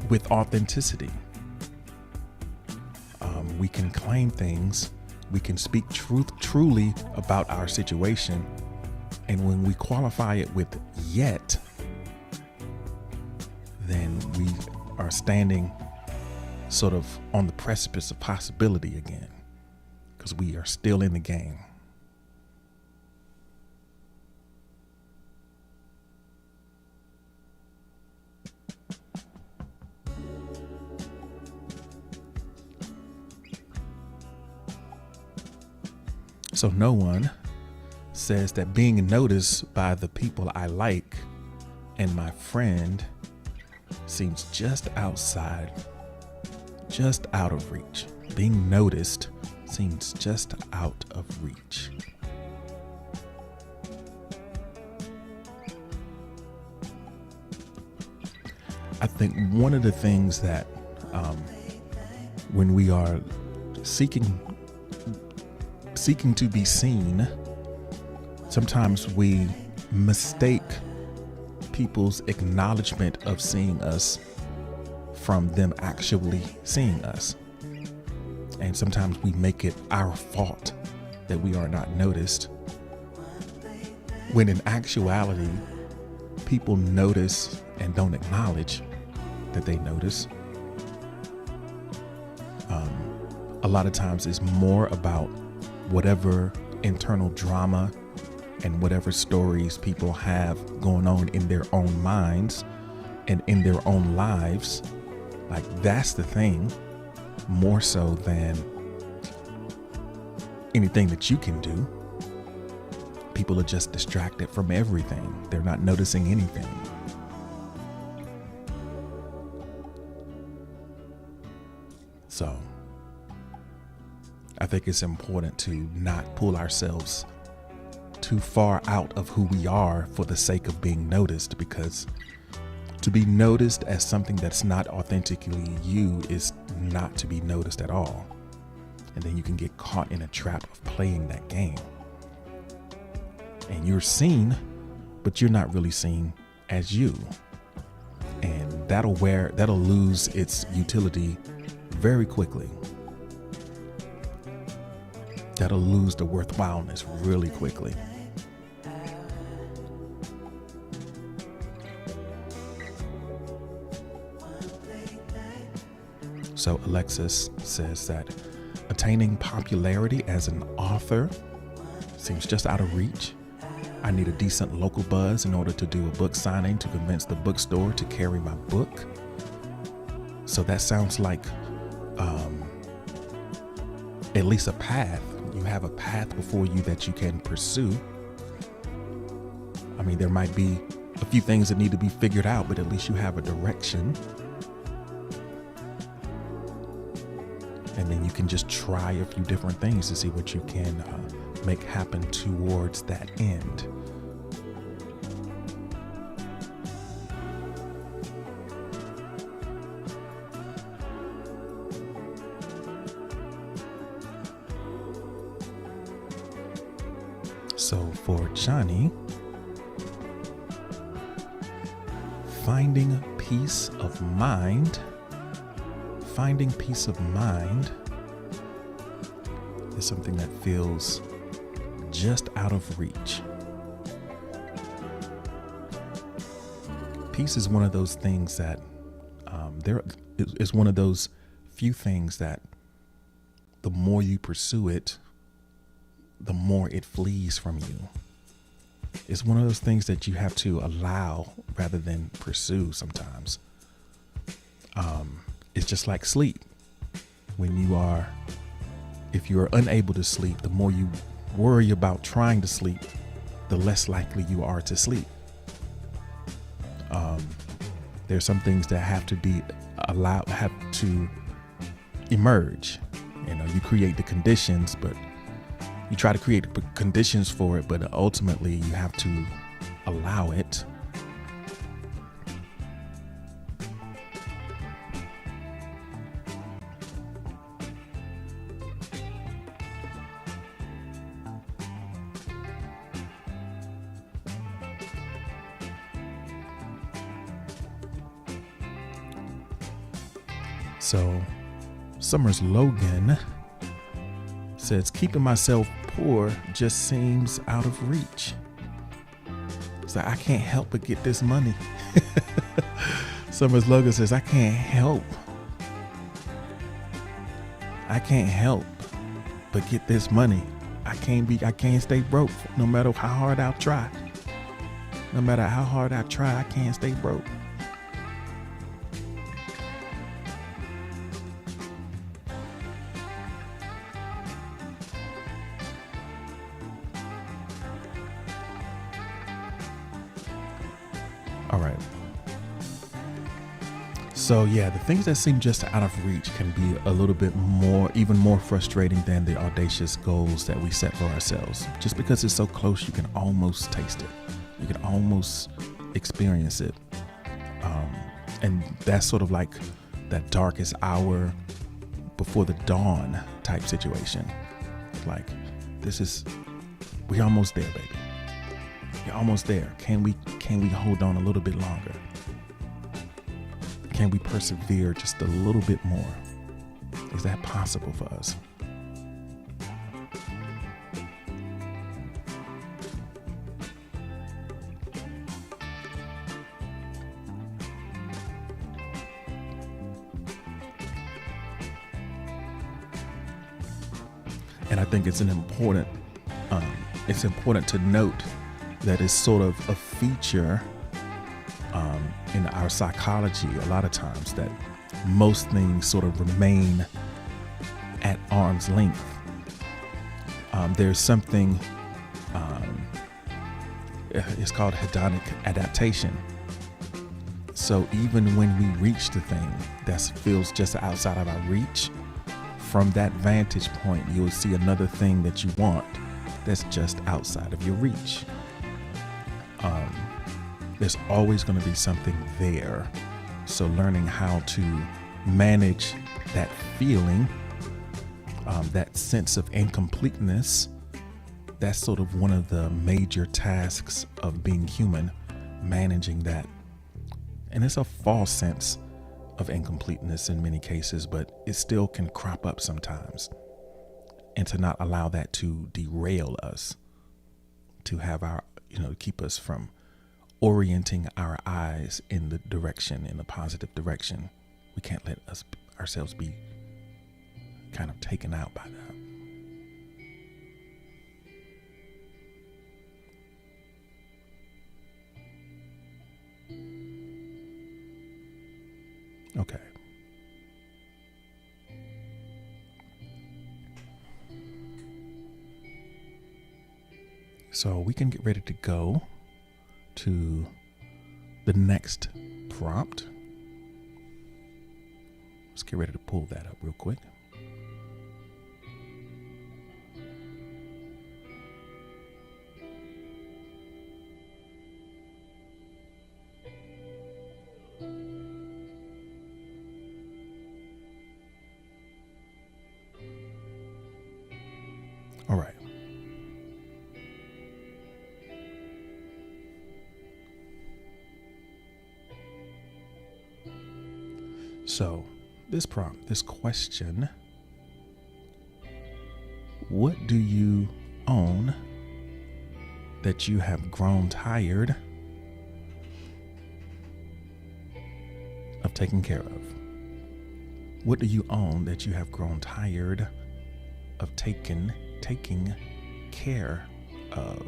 with authenticity. We can claim things. We can speak truly about our situation. And when we qualify it with yet, then we are standing sort of on the precipice of possibility again, because we are still in the game. So no one says that being noticed by the people I like and my friend seems just out of reach. Being noticed seems just out of reach. I think one of the things that when we are seeking to be seen, sometimes we mistake people's acknowledgement of seeing us from them actually seeing us. And sometimes we make it our fault that we are not noticed, when in actuality, people notice and don't acknowledge that they notice. A lot of times it's more about whatever internal drama and whatever stories people have going on in their own minds and in their own lives. Like, that's the thing, more so than anything that you can do. People are just distracted from everything. They're not noticing anything. So I think it's important to not pull ourselves too far out of who we are for the sake of being noticed, because to be noticed as something that's not authentically you is not to be noticed at all. And then you can get caught in a trap of playing that game. And you're seen, but you're not really seen as you. And that'll lose its utility very quickly. That'll lose the worthwhileness really quickly. So Alexis says that attaining popularity as an author seems just out of reach. I need a decent local buzz in order to do a book signing to convince the bookstore to carry my book. So that sounds like at least a path. You have a path before you that you can pursue. I mean, there might be a few things that need to be figured out, but at least you have a direction. And then you can just try a few different things to see what you can make happen towards that end. So for Johnny, finding peace of mind is something that feels just out of reach. Peace is one of those things that is one of those few things that the more you pursue it, the more it flees from you. It's one of those things that you have to allow rather than pursue sometimes. It's just like sleep. if you're unable to sleep, the more you worry about trying to sleep, the less likely you are to sleep. There's some things that have to emerge. You create the conditions, but you try to create the conditions for it, but ultimately you have to allow it. So Summers Logan says, keeping myself poor just seems out of reach. So I can't help but get this money. Summers Logan says, I can't help but get this money. I can't stay broke no matter how hard I try. No matter how hard I try, I can't stay broke. All right. So yeah, the things that seem just out of reach can be a little bit even more frustrating than the audacious goals that we set for ourselves. Just because it's so close, you can almost taste it. You can almost experience it. And that's sort of like that darkest hour before the dawn type situation. Like, we're almost there, baby. You're almost there. Can we hold on a little bit longer? Can we persevere just a little bit more? Is that possible for us? And I think it's important to note that it's sort of a feature in our psychology a lot of times that most things sort of remain at arm's length. There's something, it's called hedonic adaptation. So even when we reach the thing that feels just outside of our reach, from that vantage point, you'll see another thing that you want that's just outside of your reach. There's always going to be something there. So learning how to manage that feeling, that sense of incompleteness, that's sort of one of the major tasks of being human, managing that. And it's a false sense of incompleteness in many cases, but it still can crop up sometimes. And to not allow that to derail us, to have keep us from orienting our eyes in the positive direction. We can't let ourselves be kind of taken out by that. Okay. So we can get ready to go to the next prompt. Let's get ready to pull that up real quick. All right. So this prompt, this question, what do you own that you have grown tired of taking care of? What do you own that you have grown tired of taking care of?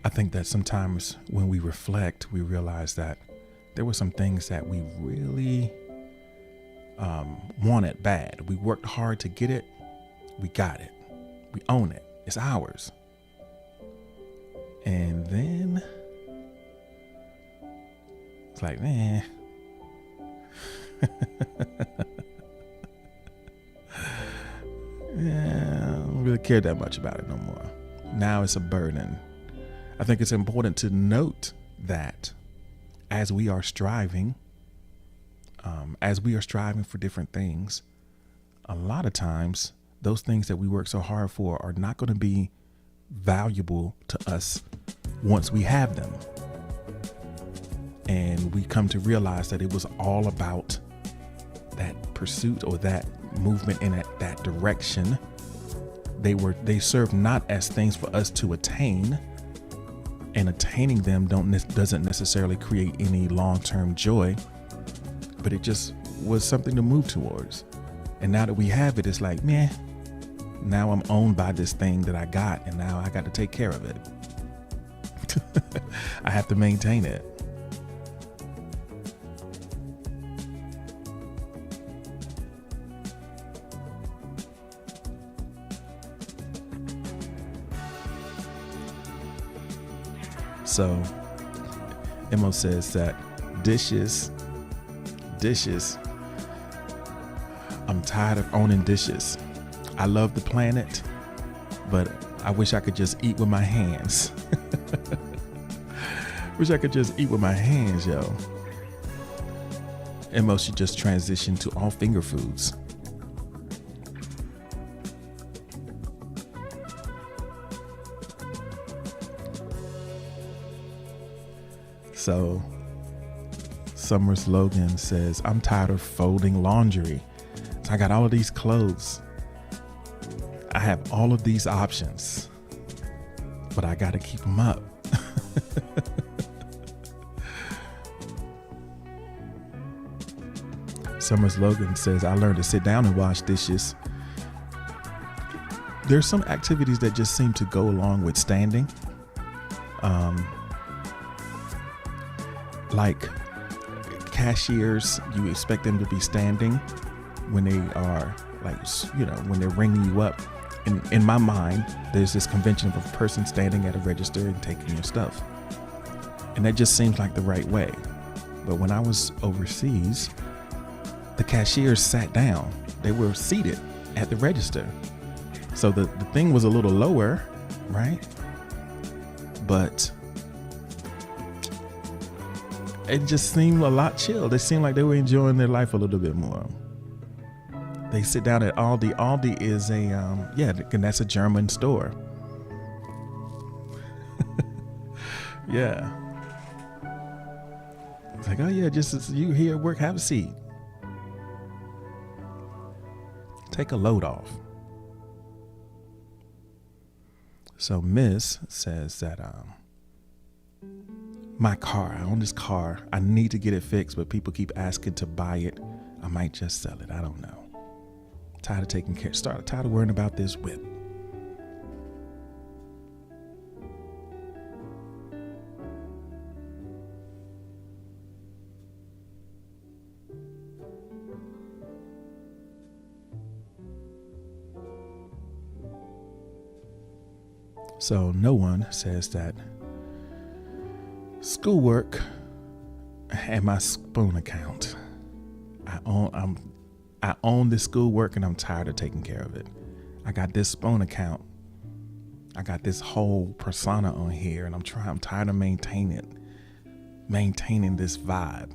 I I think that sometimes when we reflect, we realize that there were some things that we really wanted bad. We worked hard to get it. We got it. We own it. It's ours. And then it's like, man. Yeah, I don't really care that much about it no more. Now it's a burden. I think it's important to note that as we are striving for different things, a lot of times those things that we work so hard for are not going to be valuable to us once we have them. And we come to realize that it was all about that pursuit or that movement in that direction. They serve not as things for us to attain, and attaining them doesn't necessarily create any long-term joy, but it just was something to move towards. And now that we have it, it's like, man, now I'm owned by this thing that I got, and now I got to take care of it. I have to maintain it. So Emo says that dishes, I'm tired of owning dishes. I love the planet, but I wish I could just eat with my hands. Wish I could just eat with my hands, yo. Emo should just transition to all finger foods. So Summer's Logan says, I'm tired of folding laundry. So I got all of these clothes. I have all of these options, but I got to keep them up. Summer's Logan says, I learned to sit down and wash dishes. There's some activities that just seem to go along with standing. Like cashiers, you expect them to be standing when they are when they're ringing you up. In my mind, there's this convention of a person standing at a register and taking your stuff. And that just seems like the right way. But when I was overseas, the cashiers sat down. They were seated at the register. So the thing was a little lower, right? But it just seemed a lot chill. They seemed like they were enjoying their life a little bit more. They sit down at Aldi. Aldi is and that's a German store. Yeah. It's like, oh yeah, just as you here at work, have a seat. Take a load off. So Miss says that my car, I own this car. I need to get it fixed, but people keep asking to buy it. I might just sell it. I don't know. Tired of taking care. Tired of worrying about this whip. So no one says that schoolwork and my spoon account. I own this schoolwork and I'm tired of taking care of it. I got this spoon account. I got this whole persona on here and I'm tired of maintaining this vibe.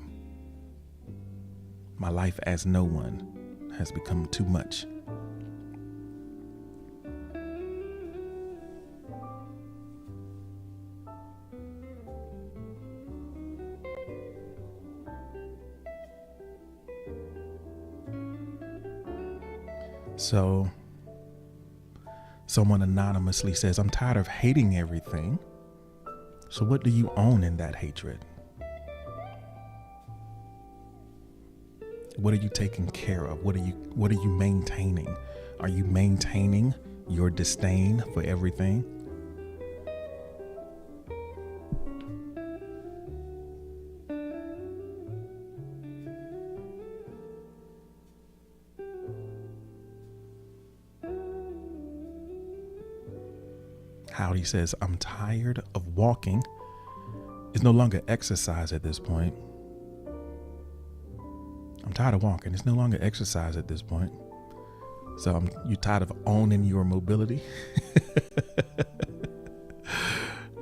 My life as no one has become too much. So someone anonymously says, I'm tired of hating everything. So what do you own in that hatred? What are you taking care of? What are you maintaining? Are you maintaining your disdain for everything? how he says, I'm tired of walking. It's no longer exercise at this point. I'm tired of walking. It's no longer exercise at this point. So you tired of owning your mobility?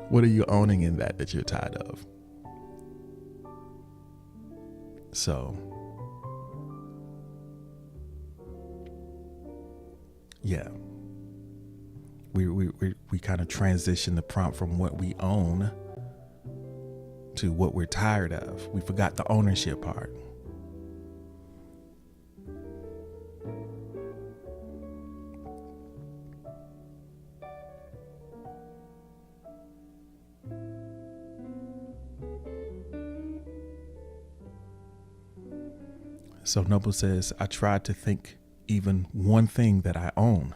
What are you owning in that you're tired of? So, yeah, we kind of transition the prompt from what we own to what we're tired of. We forgot the ownership part. So Noble says, I tried to think even one thing that I own.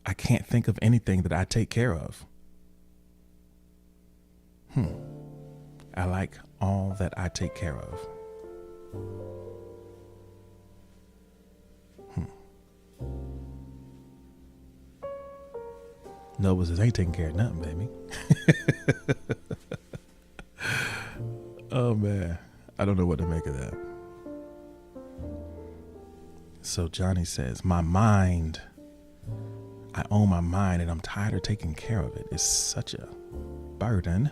I can't think of anything that I take care of. I like all that I take care of. Noble says, ain't taking care of nothing, baby. Oh man, I don't know what to make of that. So Johnny says, my mind, I own my mind and I'm tired of taking care of it. It's such a burden.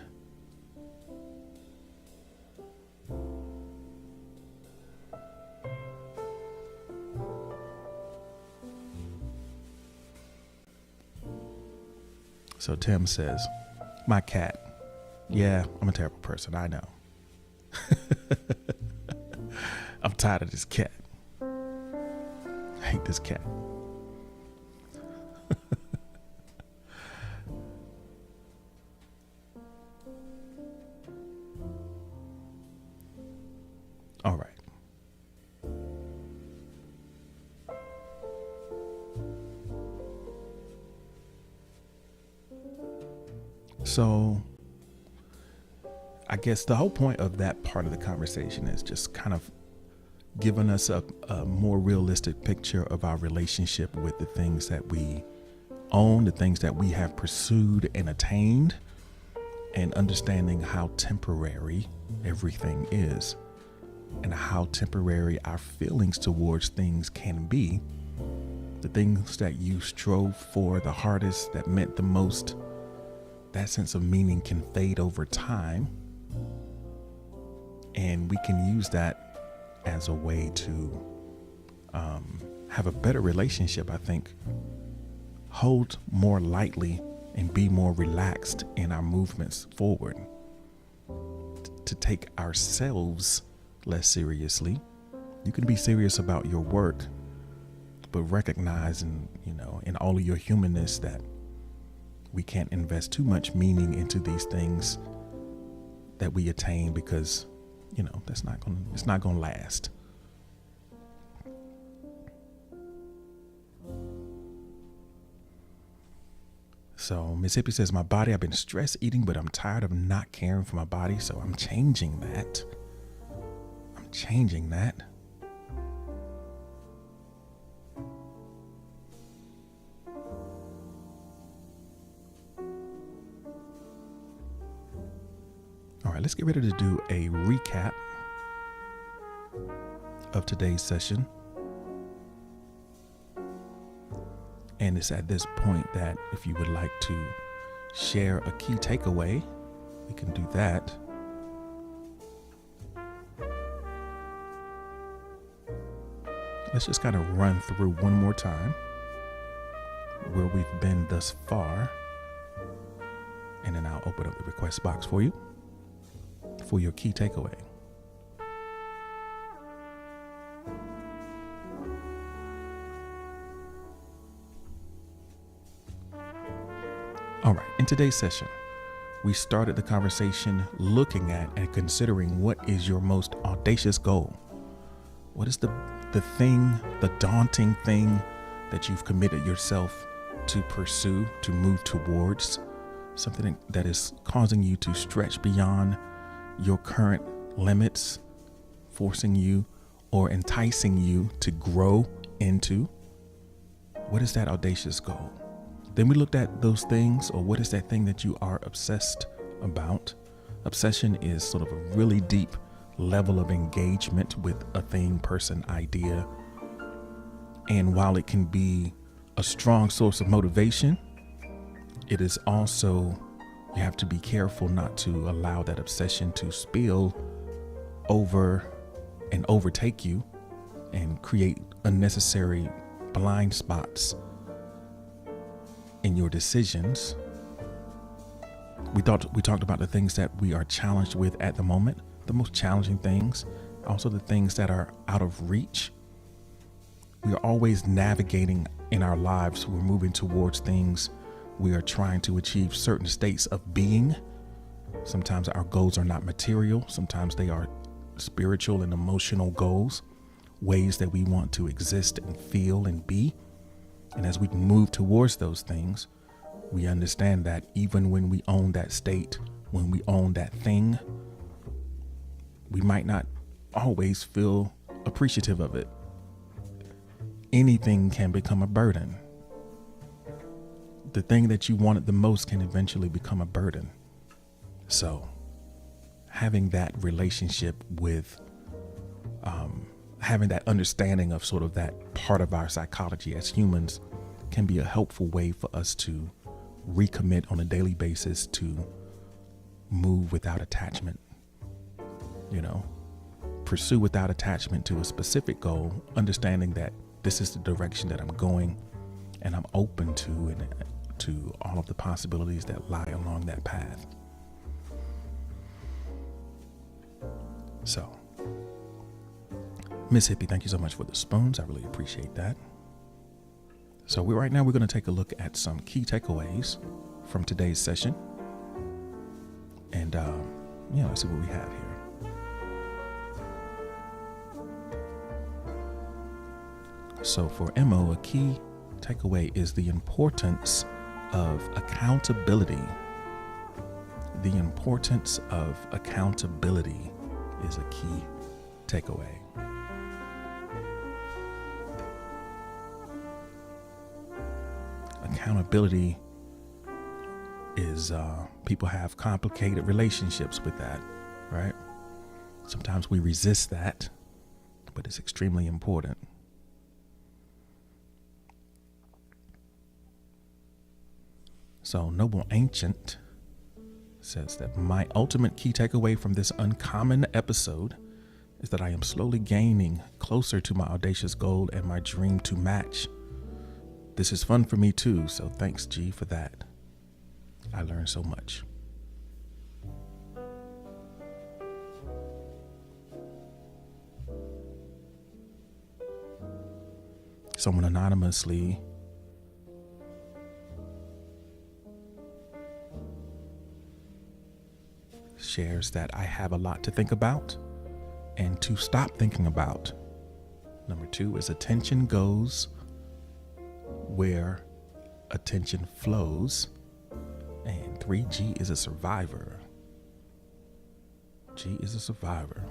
So Tim says, my cat. Yeah, I'm a terrible person. I know. I'm tired of this cat. I hate this cat. All right. So I guess the whole point of that part of the conversation is just kind of giving us a more realistic picture of our relationship with the things that we own, the things that we have pursued and attained, and understanding how temporary everything is and how temporary our feelings towards things can be. The things that you strove for the hardest, that meant the most, that sense of meaning can fade over time. And we can use that as a way to have a better relationship, I think, hold more lightly and be more relaxed in our movements forward, to take ourselves less seriously. You can be serious about your work, but recognize in all of your humanness that we can't invest too much meaning into these things that we attain, because it's not gonna last. So Miss Hippie says, my body, I've been stress eating, but I'm tired of not caring for my body. So I'm changing that. All right, let's get ready to do a recap of today's session. And it's at this point that if you would like to share a key takeaway, we can do that. Let's just kind of run through one more time where we've been thus far. And then I'll open up the request box for you for your key takeaway. All right, in today's session, we started the conversation looking at and considering what is your most audacious goal. What is the thing, the daunting thing that you've committed yourself to pursue, to move towards, something that is causing you to stretch beyond your current limits, forcing you or enticing you to grow into? What is that audacious goal? Then we looked at those things, or what is that thing that you are obsessed about? Obsession is sort of a really deep level of engagement with a thing, person, idea. And while it can be a strong source of motivation, it is also, you have to be careful not to allow that obsession to spill over and overtake you and create unnecessary blind spots in your decisions. We talked about the things that we are challenged with at the moment, the most challenging things, also the things that are out of reach. We are always navigating in our lives. We're moving towards things. We are trying to achieve certain states of being. Sometimes our goals are not material. Sometimes they are spiritual and emotional goals, ways that we want to exist and feel and be. And as we move towards those things, we understand that even when we own that state, when we own that thing, we might not always feel appreciative of it. Anything can become a burden. The thing that you wanted the most can eventually become a burden. So having that relationship with, having that understanding of sort of that part of our psychology as humans can be a helpful way for us to recommit on a daily basis to move without attachment, pursue without attachment to a specific goal, understanding that this is the direction that I'm going and I'm open to all of the possibilities that lie along that path. So, Miss Hippie, thank you so much for the spoons. I really appreciate that. So right now we're going to take a look at some key takeaways from today's session. And let's see what we have here. So for MO, a key takeaway is the importance of accountability. The importance of accountability is a key takeaway. Accountability is, people have complicated relationships with that, right? Sometimes we resist that, but it's extremely important. So Noble Ancient says that my ultimate key takeaway from this uncommon episode is that I am slowly gaining closer to my audacious goal and my dream to match. This is fun for me too, so thanks, G, for that. I learned so much. Someone anonymously shares that I have a lot to think about and to stop thinking about. Number 2 is attention goes where attention flows. And 3, G is a survivor. G is a survivor.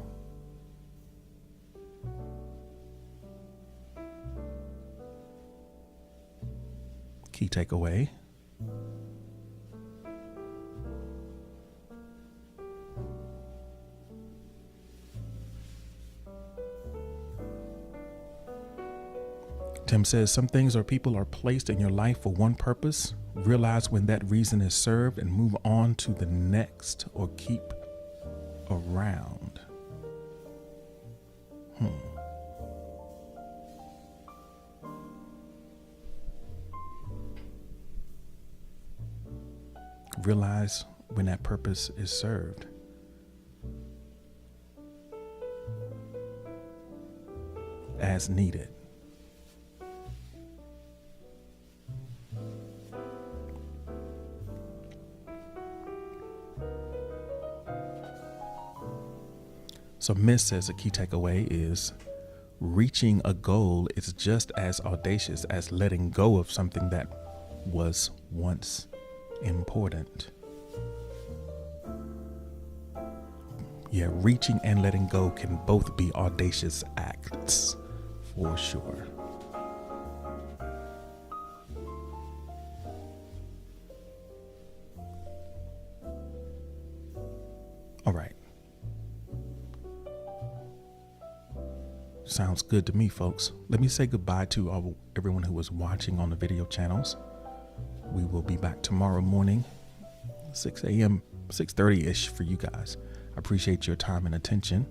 Key takeaway. Tim says, some things or people are placed in your life for one purpose. Realize when that reason is served and move on to the next, or keep around. Realize when that purpose is served. As needed. So Miss says a key takeaway is reaching a goal is just as audacious as letting go of something that was once important. Yeah, reaching and letting go can both be audacious acts, for sure. All right. Sounds good to me, folks. Let me say goodbye to everyone who was watching on the video channels. We will be back tomorrow morning, 6 a.m., 6:30-ish for you guys. I appreciate your time and attention.